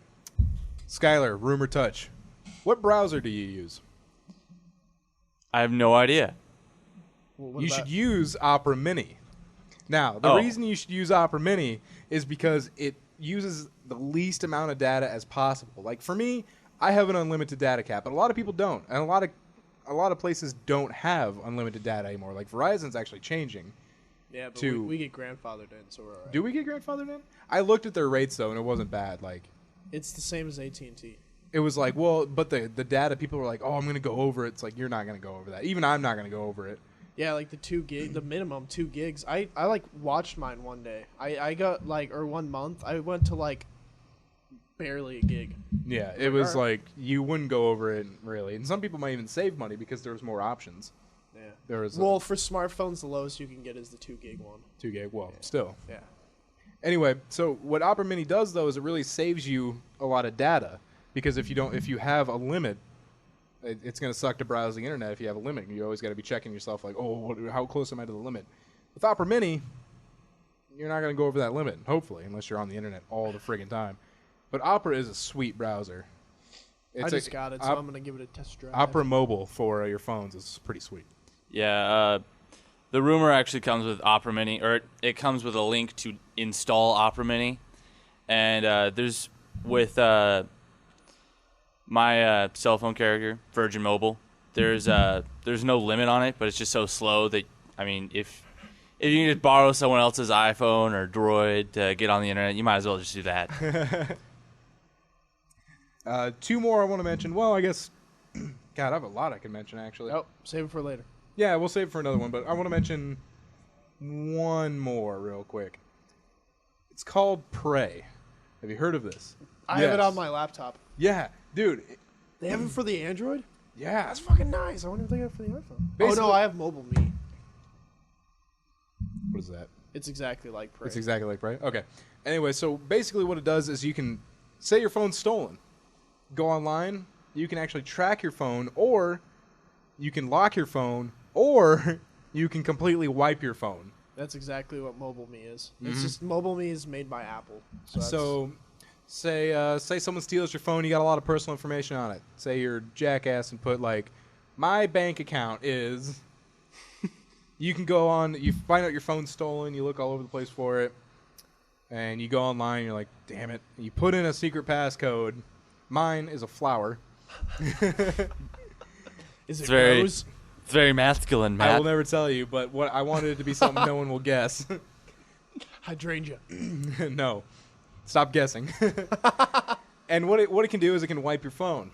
Skylar, Rumor Touch. What browser do you use? I have no idea. What You about- should use Opera Mini. Now, the reason you should use Opera Mini is because it uses the least amount of data as possible. Like for me, I have an unlimited data cap, but a lot of people don't, and a lot of places don't have unlimited data anymore. Like Verizon's actually changing. Yeah, but to- we get grandfathered in, so we're all right. Do we get grandfathered in? I looked at their rates though, and it wasn't bad. Like It's the same as AT&T. it was like, well, but the data people were like, oh, I'm gonna go over it. It's like you're not gonna go over that. Even I'm not gonna go over it. Yeah, like the 2 gig, the minimum 2 gigs. I like watched mine one day. I got like, or 1 month. I went to like barely a gig. Yeah, it was alright. like you wouldn't go over it really, and some people might even save money because there was more options. Yeah. There was Well, for smartphones, the lowest you can get is the 2 gig one. 2 gig. Well, still. Yeah. Anyway, so what Opera Mini does though is it really saves you a lot of data because if you have a limit, it's going to suck to browse the internet if you have a limit. You always got to be checking yourself like, how close am I to the limit? With Opera Mini, you're not going to go over that limit, hopefully, unless you're on the internet all the friggin' time. But Opera is a sweet browser. I just got it, so I'm going to give it a test drive. Opera Mobile for your phones is pretty sweet. Yeah, the rumor actually comes with Opera Mini, or it comes with a link to install Opera Mini. And there's, with my cell phone carrier, Virgin Mobile, there's no limit on it, but it's just so slow that, I mean, if you can just borrow someone else's iPhone or Droid to get on the internet, you might as well just do that. 2 more I want to mention. Well, I guess, God, I have a lot I can mention, actually. Oh, save it for later. Yeah, we'll save it for another one, but I want to mention one more real quick. It's called Prey. Have you heard of this? I have it Yes. on my laptop. Yeah, dude. They have it for the Android? Yeah. That's fucking nice. I wonder if they have it for the iPhone. Oh, Basically- no, I have Mobile Me. What is that? It's exactly like Prey. It's exactly like Prey? Okay. Anyway, so basically what it does is you can, say your phone's stolen. Go online. You can actually track your phone, or you can lock your phone, or you can completely wipe your phone. That's exactly what Mobile Me is. Mm-hmm. It's just Mobile Me is made by Apple. So, say someone steals your phone, you got a lot of personal information on it. Say you're a jackass and put like, my bank account is. You can go on, you find out your phone's stolen, you look all over the place for it, and you go online, and you're like, damn it. You put in a secret passcode. Mine is a flower. is it very- Rose? It's very masculine, I Matt. will never tell you, but what I wanted it to be something no one will guess. Hydrangea. No. Stop guessing. And what it can do is it can wipe your phone.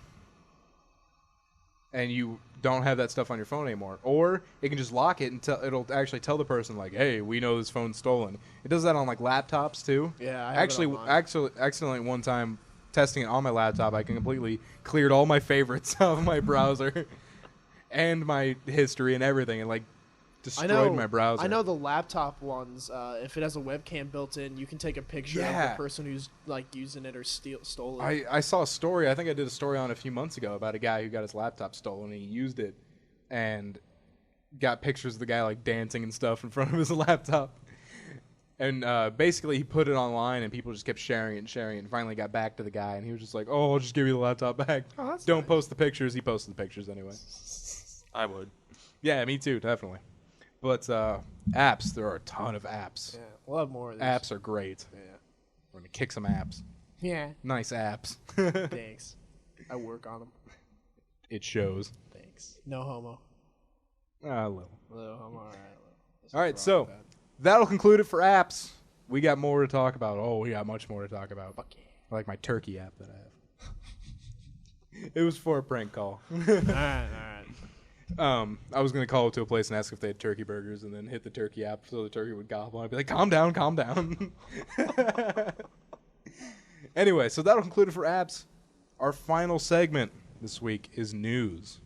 And you don't have that stuff on your phone anymore. Or it can just lock it and it'll actually tell the person like, hey, we know this phone's stolen. It does that on like laptops too. Yeah, I have it on mine. actually accidentally one time testing it on my laptop, I completely cleared all my favorites out of my browser and my history and everything, and like destroyed my browser. I know the laptop ones. If it has a webcam built in, you can take a picture of Yeah. the person who's like using it or stole it. I saw a story. I think I did a story on it a few months ago about a guy who got his laptop stolen and he used it and got pictures of the guy like dancing and stuff in front of his laptop. And basically he put it online and people just kept sharing it and finally got back to the guy and he was just like, oh, I'll just give you the laptop back. Oh, that's Don't nice. post the pictures. He posted the pictures anyway. I would. Yeah, me too, definitely. But apps, there are a ton of apps. Yeah, we'll have more of these. Apps are great. Yeah. We're going to kick some apps. Yeah. Nice apps. Thanks. I work on them. It shows. Thanks. No homo. A little. No homo. All right. All right, so that'll conclude it for apps. We got more to talk about. Oh, we got much more to talk about. Fuck yeah. I like my turkey app that I have. It was for a prank call. All right. I was going to call up to a place and ask if they had turkey burgers and then hit the turkey app so the turkey would gobble. I'd be like, calm down, calm down. Anyway, so that'll conclude it for apps. Our final segment this week is news.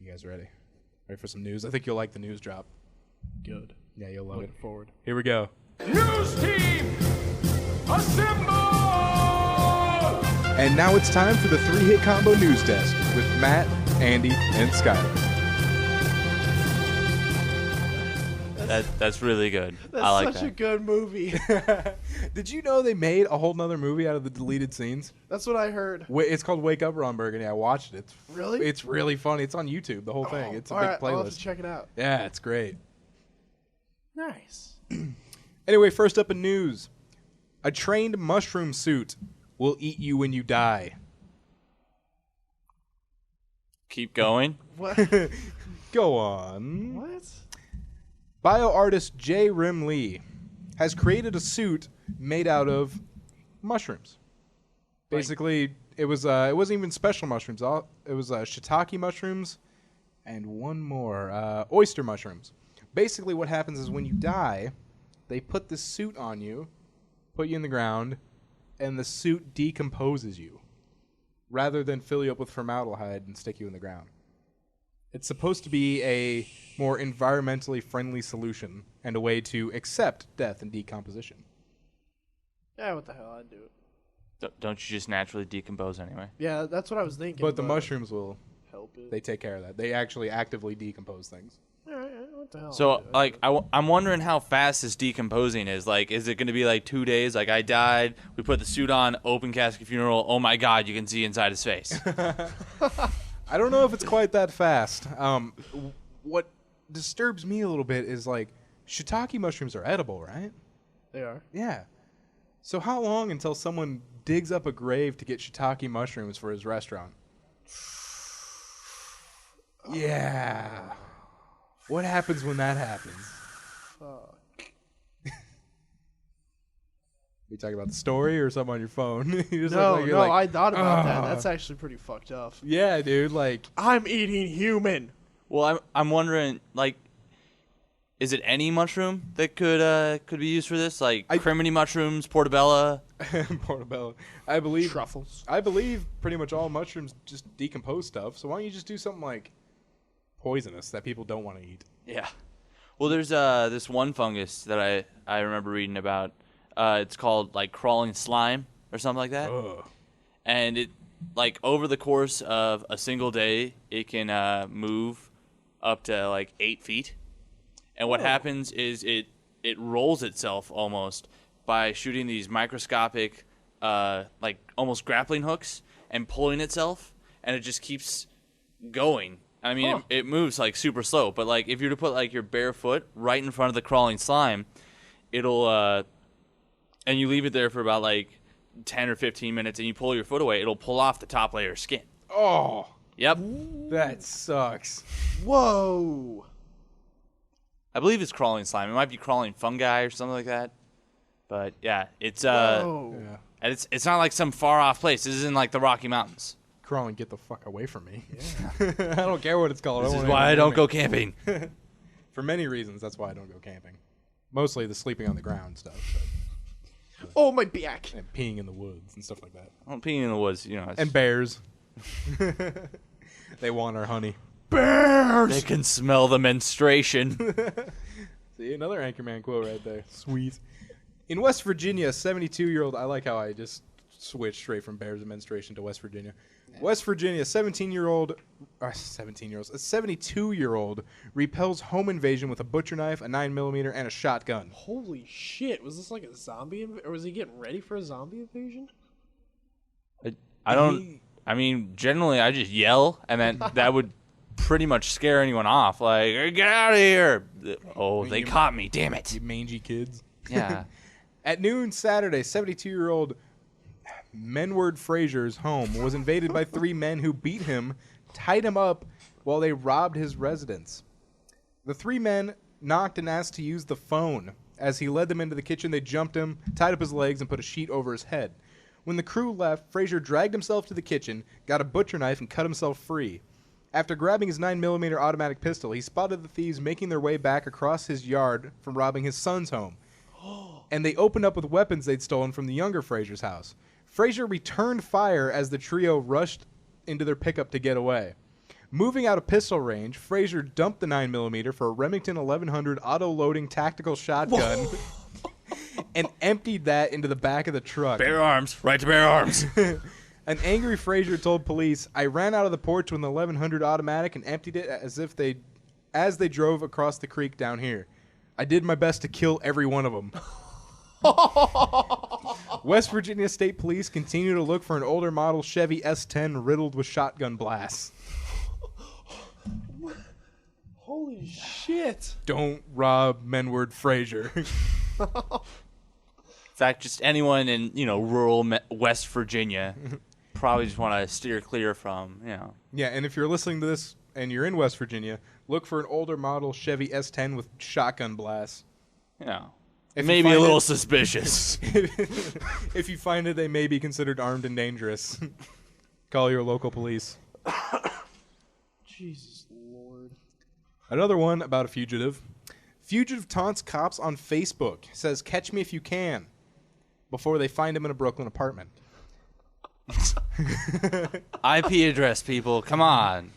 You guys ready? Ready for some news? I think you'll like the news drop. Good. Yeah, you'll love it. Looking forward. Here we go. News team, assemble! And now it's time for the 3-hit combo news desk with Matt, Andy, and Skyler. That's really good. That's I like such that. a good movie. Did you know they made a whole nother movie out of the deleted scenes? That's what I heard. It's called Wake Up Ron Burgundy. I watched it. Really? It's really funny. It's on YouTube, the whole thing. It's a big Alright, I'll have to playlist. check it out. Yeah, it's great. Nice. Anyway, first up in news. A trained mushroom suit will eat you when you die. Keep going. What? Go on. What? Bio artist J. Rim Lee has created a suit made out of mushrooms. Basically, it wasn't even special mushrooms. It was shiitake mushrooms and one more, oyster mushrooms. Basically, what happens is when you die, they put this suit on you, put you in the ground, and the suit decomposes you, rather than fill you up with formaldehyde and stick you in the ground. It's supposed to be a more environmentally friendly solution and a way to accept death and decomposition. Yeah, what the hell? I'd do it. Don't you just naturally decompose anyway? Yeah, that's what I was thinking. But the mushrooms will, help it. they take care of that. They actually actively decompose things. All right, what the hell? So, like, I'm wondering how fast this decomposing is. Like, is it going to be like 2 days? Like, I died, we put the suit on, open casket funeral. Oh my God, you can see inside his face. I don't know if it's quite that fast. What disturbs me a little bit is, like, shiitake mushrooms are edible, right? They are. Yeah. So how long until someone digs up a grave to get shiitake mushrooms for his restaurant? Yeah. What happens when that happens? Fuck. You talking about the story or something on your phone? You just No, look like you're like, I thought about that. "Ah." That's actually pretty fucked up. Yeah, dude. Like, I'm eating human. Well, I'm wondering, like, is it any mushroom that could be used for this? Like criminy mushrooms, portobello. portobello. I believe Truffles. I believe pretty much all mushrooms just decompose stuff. So why don't you just do something like poisonous that people don't want to eat? Yeah. Well, there's this one fungus that I remember reading about. It's called like crawling slime or something like that. Ugh. And it, like, over the course of a single day, it can move up to like 8 feet. And what happens is it rolls itself almost by shooting these microscopic, like almost grappling hooks and pulling itself, and it just keeps going. I mean, it moves like super slow, but like if you were to put like your bare foot right in front of the crawling slime, it'll and you leave it there for about like 10 or 15 minutes, and you pull your foot away, it'll pull off the top layer of skin. Oh, Yep. that sucks. Whoa. I believe it's crawling slime. It might be crawling fungi or something like that. But yeah, it's Whoa. Yeah. and it's not like some far off place. This is in like the Rocky Mountains. Crawling, get the fuck away from me. Yeah. I don't care what it's called. This is want why I anyone don't near go camping. me. For many reasons, that's why I don't go camping. Mostly the sleeping on the ground stuff, Oh, my back. and peeing in the woods and stuff like that. I'm peeing in the woods, you know. And bears. They want our honey. They can smell the menstruation. See, another Anchorman quote right there. Sweet. In West Virginia, a 72-year-old... I like how I just switched straight from bears and menstruation to West Virginia. West Virginia, a 72-year-old repels home invasion with a butcher knife, a 9mm, and a shotgun. Holy shit. Was this like a zombie or was he getting ready for a zombie invasion? I don't. I mean, generally, I just yell, and then that would pretty much scare anyone off. Like, "Hey, get out of here!" Oh, they caught me! Damn it! You mangy kids. Yeah. At noon Saturday, 72-year-old Menward Fraser's home was invaded by 3 men who beat him, tied him up, while they robbed his residence. The 3 men knocked and asked to use the phone. As he led them into the kitchen, they jumped him, tied up his legs, and put a sheet over his head. When the crew left, Fraser dragged himself to the kitchen, got a butcher knife, and cut himself free. After grabbing his 9mm automatic pistol, he spotted the thieves making their way back across his yard from robbing his son's home. And they opened up with weapons they'd stolen from the younger Fraser's house. Fraser returned fire as the trio rushed into their pickup to get away. Moving out of pistol range, Fraser dumped the 9mm for a Remington 1100 auto-loading tactical shotgun and emptied that into the back of the truck. Bare arms, right to bare arms. An angry Fraser told police, "I ran out of the porch with an 1100 automatic and emptied it as they drove across the creek down here. I did my best to kill every one of them." West Virginia State Police continue to look for an older model Chevy S10 riddled with shotgun blasts. Holy shit. Don't rob Menward Fraser. In fact, just anyone in rural West Virginia probably just want to steer clear from Yeah, and if you're listening to this and you're in West Virginia, look for an older model Chevy S10 with shotgun blasts. If you maybe a find little it- suspicious. If you find it, they may be considered armed and dangerous. Call your local police. Jesus Lord. Another one about a fugitive. Fugitive taunts cops on Facebook. Says, "Catch me if you can." before they find him in a Brooklyn apartment. IP address, people. Come on.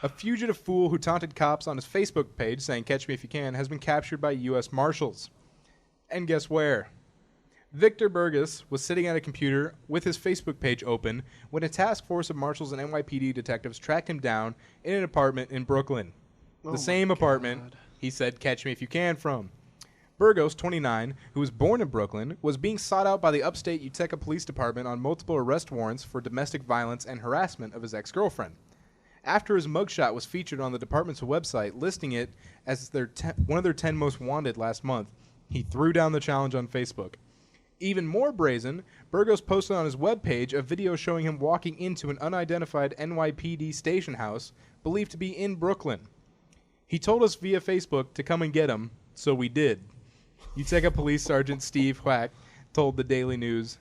A fugitive fool who taunted cops on his Facebook page saying, "Catch me if you can," has been captured by U.S. Marshals. And guess where? Victor Burgess was sitting at a computer with his Facebook page open when a task force of marshals and NYPD detectives tracked him down in an apartment in Brooklyn. The same apartment he said, "Catch me if you can," from. Burgos, 29, who was born in Brooklyn, was being sought out by the upstate Utica Police Department on multiple arrest warrants for domestic violence and harassment of his ex-girlfriend. After his mugshot was featured on the department's website, listing it as one of their 10 most wanted last month, he threw down the challenge on Facebook. Even more brazen, Burgos posted on his webpage a video showing him walking into an unidentified NYPD station house believed to be in Brooklyn. He told us via Facebook to come and get him, so we did. Utica Police Sergeant Steve Whack told the Daily News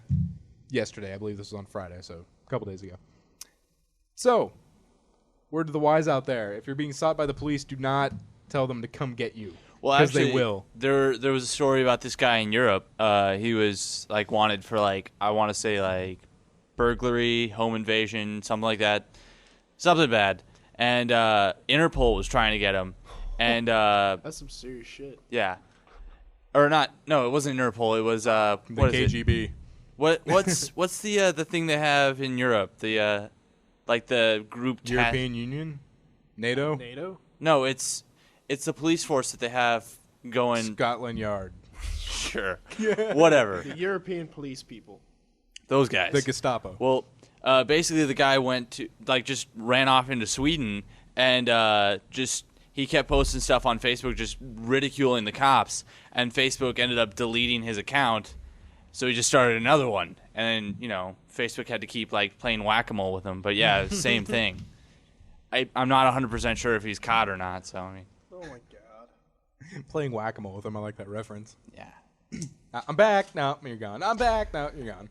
yesterday. I believe this was on Friday, so a couple days ago. So, word to the wise out there. If you're being sought by the police, do not tell them to come get you. Well, because actually, they will. There was a story about this guy in Europe. He was like wanted for I want to say burglary, home invasion, something like that, something bad. And Interpol was trying to get him. And That's some serious shit. yeah, or not? No, it wasn't Interpol. It was The what is it? KGB. What's the thing they have in Europe? The the group European Union? NATO? NATO? No, it's the police force that they have going. Scotland Yard. Sure. Whatever. The European police people. Those guys. The Gestapo. Well, basically the guy went to just ran off into Sweden and he kept posting stuff on Facebook just ridiculing the cops, and Facebook ended up deleting his account, so he just started another one, and then Facebook had to keep playing whack-a-mole with him. But yeah, same thing. I'm not 100% sure if he's caught or not. So I mean. Oh my god. Playing whack-a-mole with him. I like that reference. Yeah. I'm back. No, you're gone. I'm back. No, you're gone.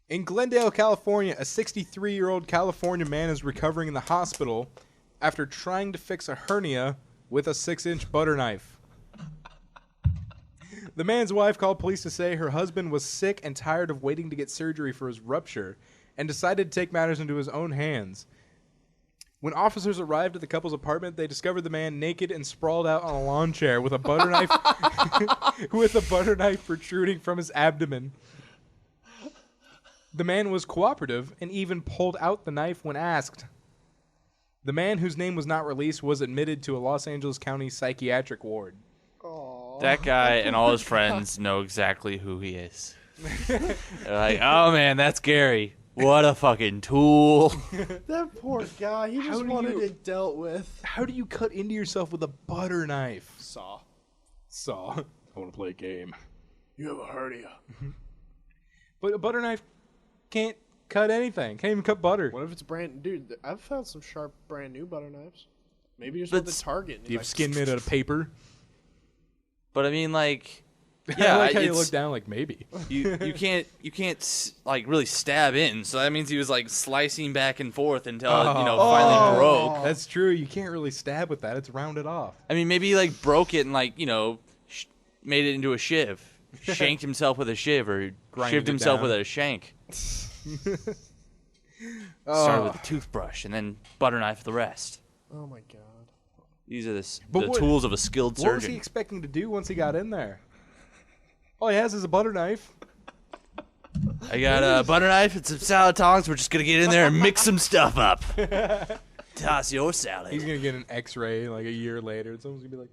In Glendale, California, a 63-year-old California man is recovering in the hospital after trying to fix a hernia with a 6-inch butter knife. The man's wife called police to say her husband was sick and tired of waiting to get surgery for his rupture and decided to take matters into his own hands. When officers arrived at the couple's apartment, they discovered the man naked and sprawled out on a lawn chair with a butter knife protruding from his abdomen. The man was cooperative and even pulled out the knife when asked. The man, whose name was not released, was admitted to a Los Angeles County psychiatric ward. That guy and all his friends know exactly who he is. They're like, "Oh man, that's Gary. What a fucking tool." That poor guy. He just wanted it dealt with. How do you cut into yourself with a butter knife? Saw. I want to play a game. You have a hernia. But a butter knife can't cut anything. Can't even cut butter. What if it's dude, I've found some sharp brand new butter knives. Maybe you're supposed to Target. Do you have skin made out of paper? But I mean, I yeah, like how you look down maybe. you can't really stab in. So that means he was slicing back and forth until finally broke. That's true. You can't really stab with that. It's rounded off. I mean, maybe he broke it and made it into a shiv, shanked himself with a shiv, or shivved himself with a shank. Started with a toothbrush and then butter knife the rest. Oh my god. These are the tools of a skilled surgeon. What was he expecting to do once he got in there? All he has is a butter knife. I got a butter knife and some salad tongs. We're just going to get in there and mix some stuff up. Toss your salad. He's going to get an x-ray a year later, and someone's going to be like,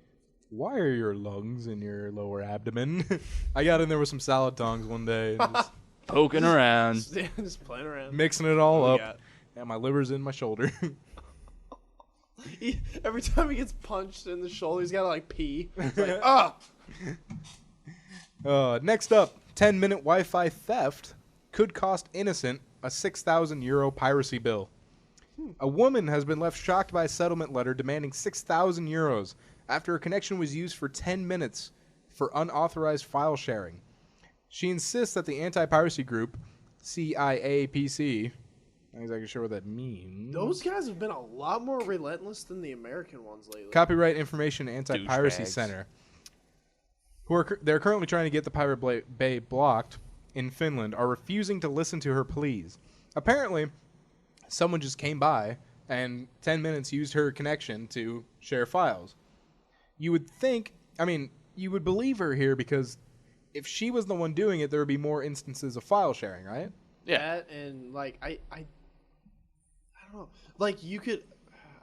"Why are your lungs in your lower abdomen?" I got in there with some salad tongs one day. And just poking around. Just playing around. Mixing it all up. And my liver's in my shoulder. Every time he gets punched in the shoulder, he's got to pee. It's Next up, 10-minute Wi-Fi theft could cost innocent a €6,000 piracy bill. A woman has been left shocked by a settlement letter demanding €6,000 after a connection was used for 10 minutes for unauthorized file sharing. She insists that the anti-piracy group, CIAPC, I'm not exactly sure what that means. Those guys have been a lot more relentless than the American ones lately. Copyright Information Anti-Piracy Douchebags. Center, they're currently trying to get the Pirate Bay blocked in Finland, are refusing to listen to her pleas. Apparently, someone just came by and 10 minutes used her connection to share files. You would think, you would believe her here because if she was the one doing it, there would be more instances of file sharing, right? Yeah. That and like I don't know. Like you could,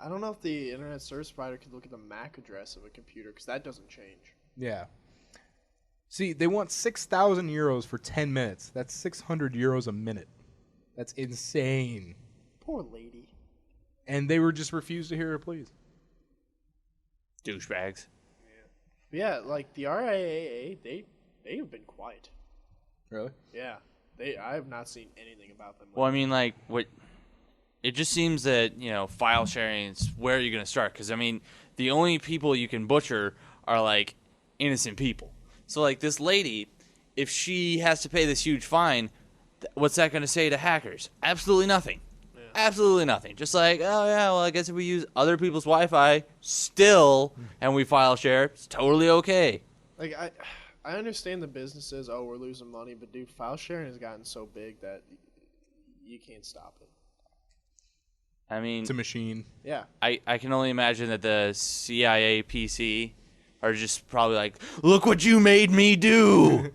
I don't know if the internet service provider could look at the MAC address of a computer because that doesn't change. Yeah. See, they want 6,000 euros for 10 minutes. That's 600 euros a minute. That's insane. Poor lady. And they were just refused to hear her pleas. Douchebags. Yeah, like the RIAA, they have been quiet. Really? Yeah, I have not seen anything about them. Well, I mean, like, what? It just seems that, file sharing is where you're going to start. Because, the only people you can butcher are, like, innocent people. So, like, this lady, if she has to pay this huge fine, what's that going to say to hackers? Absolutely nothing. Yeah. Absolutely nothing. Just like, oh, yeah, well, I guess if we use other people's Wi-Fi still and we file share, it's totally okay. Like, I understand the businesses, we're losing money, but, dude, file sharing has gotten so big that you can't stop it. It's a machine. Yeah. I can only imagine that the CIA PC are just probably like, look what you made me do.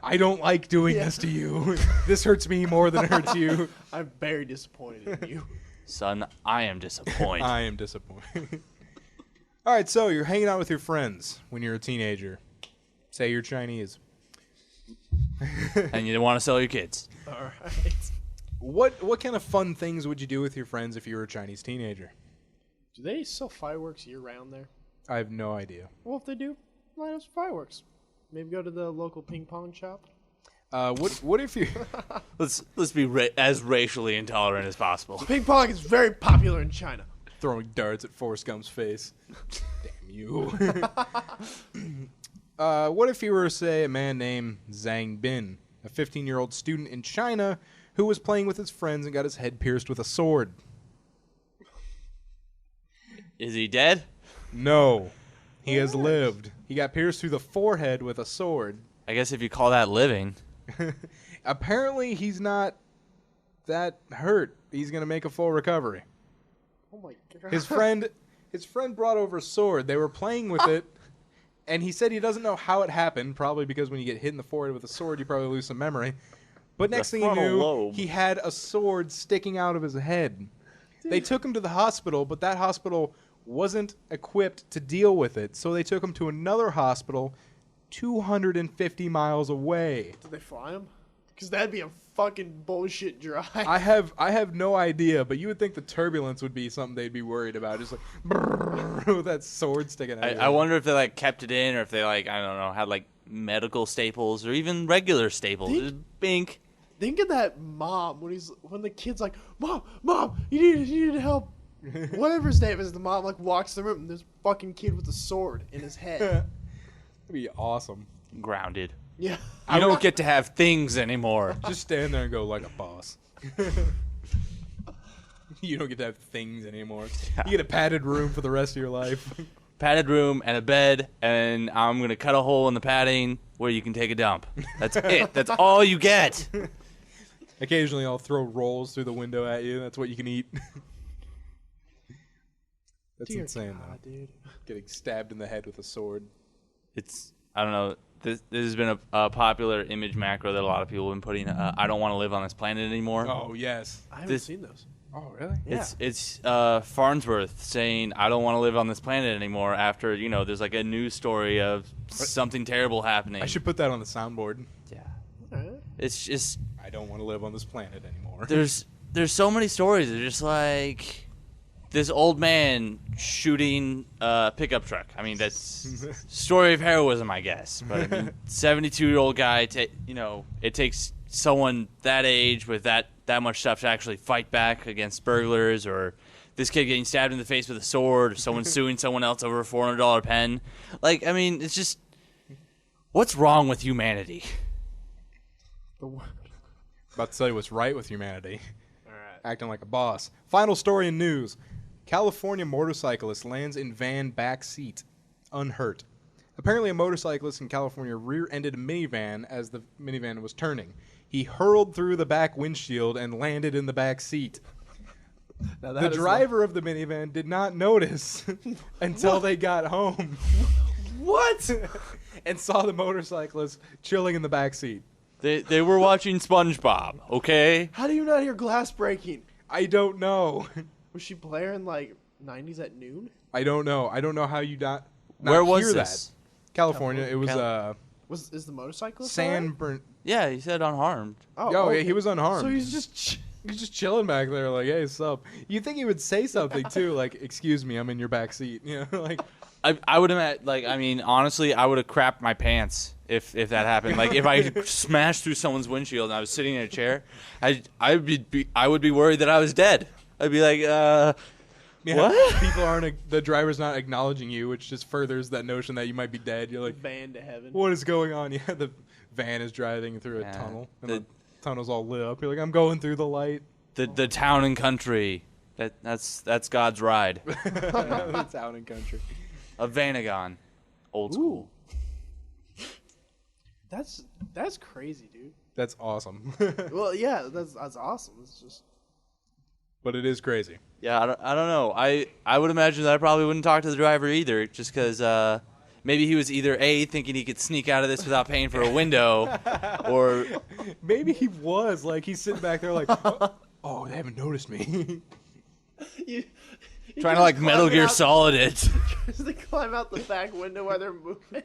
I don't like doing this to you. This hurts me more than it hurts you. I'm very disappointed in you. Son, I am disappointed. I am disappointed. All right, so you're hanging out with your friends when you're a teenager. Say you're Chinese. And you want to sell your kids. All right. What kind of fun things would you do with your friends if you were a Chinese teenager? Do they sell fireworks year-round there? I have no idea. Well, if they do, light up some fireworks. Maybe go to the local ping pong shop. What if you... Let's be as racially intolerant as possible. Ping pong is very popular in China. Throwing darts at Forrest Gump's face. Damn you. What if you were, say, a man named Zhang Bin, a 15-year-old student in China who was playing with his friends and got his head pierced with a sword? Is he dead? No. He has lived. He got pierced through the forehead with a sword. I guess if you call that living. Apparently, he's not that hurt. He's going to make a full recovery. Oh, my God. His friend brought over a sword. They were playing with it, and he said he doesn't know how it happened, probably because when you get hit in the forehead with a sword, you probably lose some memory. But next thing you knew, he had a sword sticking out of his head. They took him to the hospital, but that hospital wasn't equipped to deal with it, so they took him to another hospital 250 miles away. Did they fly him? Because that'd be a fucking bullshit drive. I have no idea, but you would think the turbulence would be something they'd be worried about. Just like, brrr, with that sword sticking out. I wonder if they kept it in, or if they I don't know, had medical staples or even regular staples. Just bink. Think of that mom when the kid's like, Mom, you need help. Whatever his name is, the mom walks the room and there's a fucking kid with a sword in his head. That'd be awesome. Grounded. Yeah. You don't get to have things anymore. Just stand there and go like a boss. You don't get to have things anymore. You get a padded room for the rest of your life. Padded room and a bed, and I'm going to cut a hole in the padding where you can take a dump. That's it. That's all you get. Occasionally I'll throw rolls through the window at you. That's what you can eat. That's Dear insane, God, though. dude. Getting stabbed in the head with a sword. I don't know. This has been a popular image macro that a lot of people have been putting. I don't want to live on this planet anymore. Oh, yes. I haven't seen those. Oh, really? Yeah. It's Farnsworth saying, I don't want to live on this planet anymore after, there's a news story of something terrible happening. I should put that on the soundboard. Yeah. Alright. It's just, I don't want to live on this planet anymore. there's so many stories. They're just like this old man shooting a pickup truck. I mean, that's story of heroism, I guess. But 72-year-old guy, it takes someone that age with that much stuff to actually fight back against burglars, or this kid getting stabbed in the face with a sword, or someone suing someone else over a $400 pen. It's just, what's wrong with humanity? About to tell you what's right with humanity. All right. Acting like a boss. Final story in news. California motorcyclist lands in van back seat, unhurt. Apparently, a motorcyclist in California rear-ended a minivan as the minivan was turning. He hurled through the back windshield and landed in the back seat. Now The driver of the minivan did not notice until they got home. What? And saw the motorcyclist chilling in the back seat. They were watching SpongeBob, okay? How do you not hear glass breaking? I don't know. Was she blaring like 90s at noon? I don't know. I don't know how you not Where was hear this? that. California. It was Is the motorcyclist San alright? Bern. Yeah, he said unharmed. Oh, Yo, okay. he was unharmed. So he's just. He's just chilling back there, like, "Hey, sup?" You think he would say something too, like, "Excuse me, I'm in your back seat." You know, like. I would imagine, like, I mean, honestly, I would have crapped my pants if that happened. Like, if I smashed through someone's windshield and I was sitting in a chair, I would be worried that I was dead. I'd be like, Yeah, what? People aren't. The driver's not acknowledging you, which just furthers that notion that you might be dead. You're like, Van to heaven. "What is going on?" Yeah, the van is driving through a Yeah, tunnel, and the- the tunnel's all lit up. You're like, "I'm going through the light." The town and country. That's God's ride. The town and country. A Vanagon. Old school. That's crazy, dude. That's awesome. Well, yeah, that's awesome. It's just. But it is crazy. Yeah, I don't know. I would imagine that I probably wouldn't talk to the driver either, just because maybe he was either A, thinking he could sneak out of this without paying for a window, or Maybe he was like he's sitting back there like, "Oh, they haven't noticed me." You trying to, like, just Metal climb Gear out- Solid it. Tries to climb out the back window while they're moving.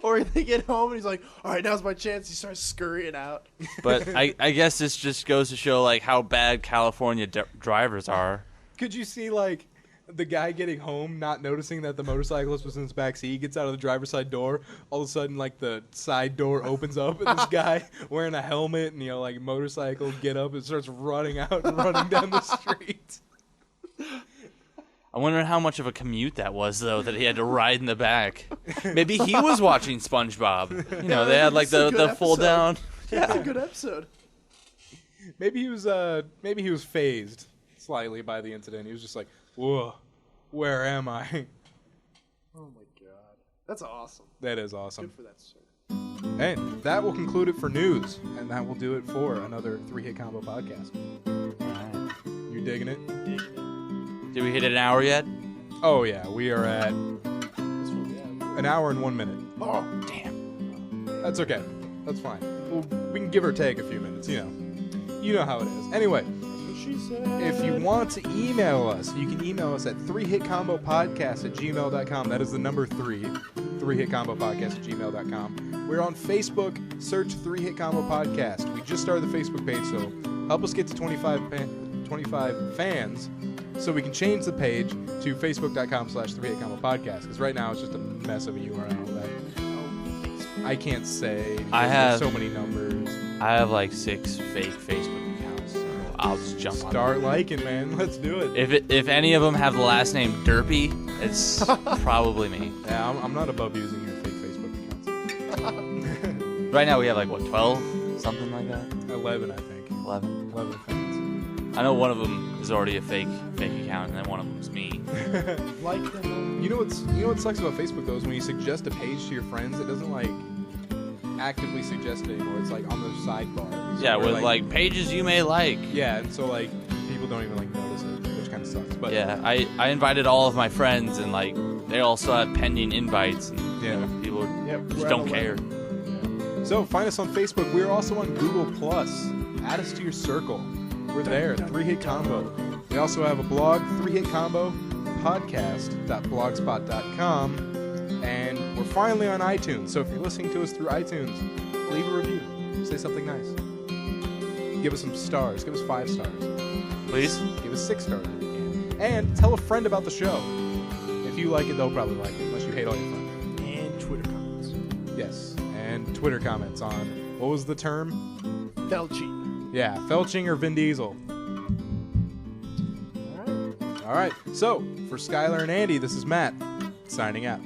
Or they get home and he's like, "All right, now's my chance." He starts scurrying out. But I guess this just goes to show, like, how bad California drivers are. Could you see like the guy getting home, not noticing that the motorcyclist was in his back seat? He gets out of the driver's side door. All of a sudden, like the side door opens up, and this guy wearing a helmet and like motorcycle get up and starts running out and running down the street. I wonder how much of a commute that was, though, that he had to ride in the back. Maybe he was watching SpongeBob. You know, they had, like, It's a the good full episode. down. That's a good episode. Maybe he was phased slightly by the incident. He was just like, "Whoa, where am I?" Oh my god, that's awesome. That is awesome. Good for that sir. And that will conclude it for news, and that will do it for another 3-Hit Combo podcast. You digging it? Did we hit an hour yet? Oh yeah, we are at This one, yeah. an hour and 1 minute. Oh, Damn. That's okay. That's fine. We can give or take a few minutes. You know how it is. Anyway, she said. if you want to email us, you can email us at 3hitcombopodcast@gmail.com. That is the number 3. 3hitcombopodcast@gmail.com. We're on Facebook. Search 3-Hit Combo Podcast. We just started the Facebook page, so help us get to 25 fans so we can change the page to facebook.com/3hitcombopodcast, because right now it's just a mess of a URL that I can't say. I There's have- so many numbers. I have, like, 6 fake Facebook accounts, so I'll just jump on Start them. liking, man. Let's do it. If any of them have the last name Derpy, it's probably me. Yeah, I'm not above using your fake Facebook accounts. Right now we have, like, what, 12? Something like that? 11, I think. 11. 11 fans. I know one of them is already a fake account, and then one of them's me. Like them. You know what sucks about Facebook though is when you suggest a page to your friends, it doesn't like actively suggest it anymore. It's like on the sidebar. So Yeah, where, with, like, pages you may like. yeah, and so like people don't even like notice it, which kind of sucks. But Yeah, I invited all of my friends, and, like, they all still have pending invites, and Yeah. you know, people Yep, just we're don't at care. So find us on Facebook. We're also on Google Plus. Add us to your circle. We're there. 3-Hit Combo. We also have a blog, 3-Hit Combo podcast.blogspot.com, and we're finally on iTunes. So if you're listening to us through iTunes, leave a review. Say something nice. Give us some stars. Give us 5 stars. Please? Give us 6 stars if you can. And tell a friend about the show. If you like it, they'll probably like it, unless you hate all your friends. And Twitter comments. Yes. And Twitter comments on, what was the term? Felching. Yeah, Felching or Vin Diesel. All right. All right. So, for Skylar and Andy, this is Matt, signing out.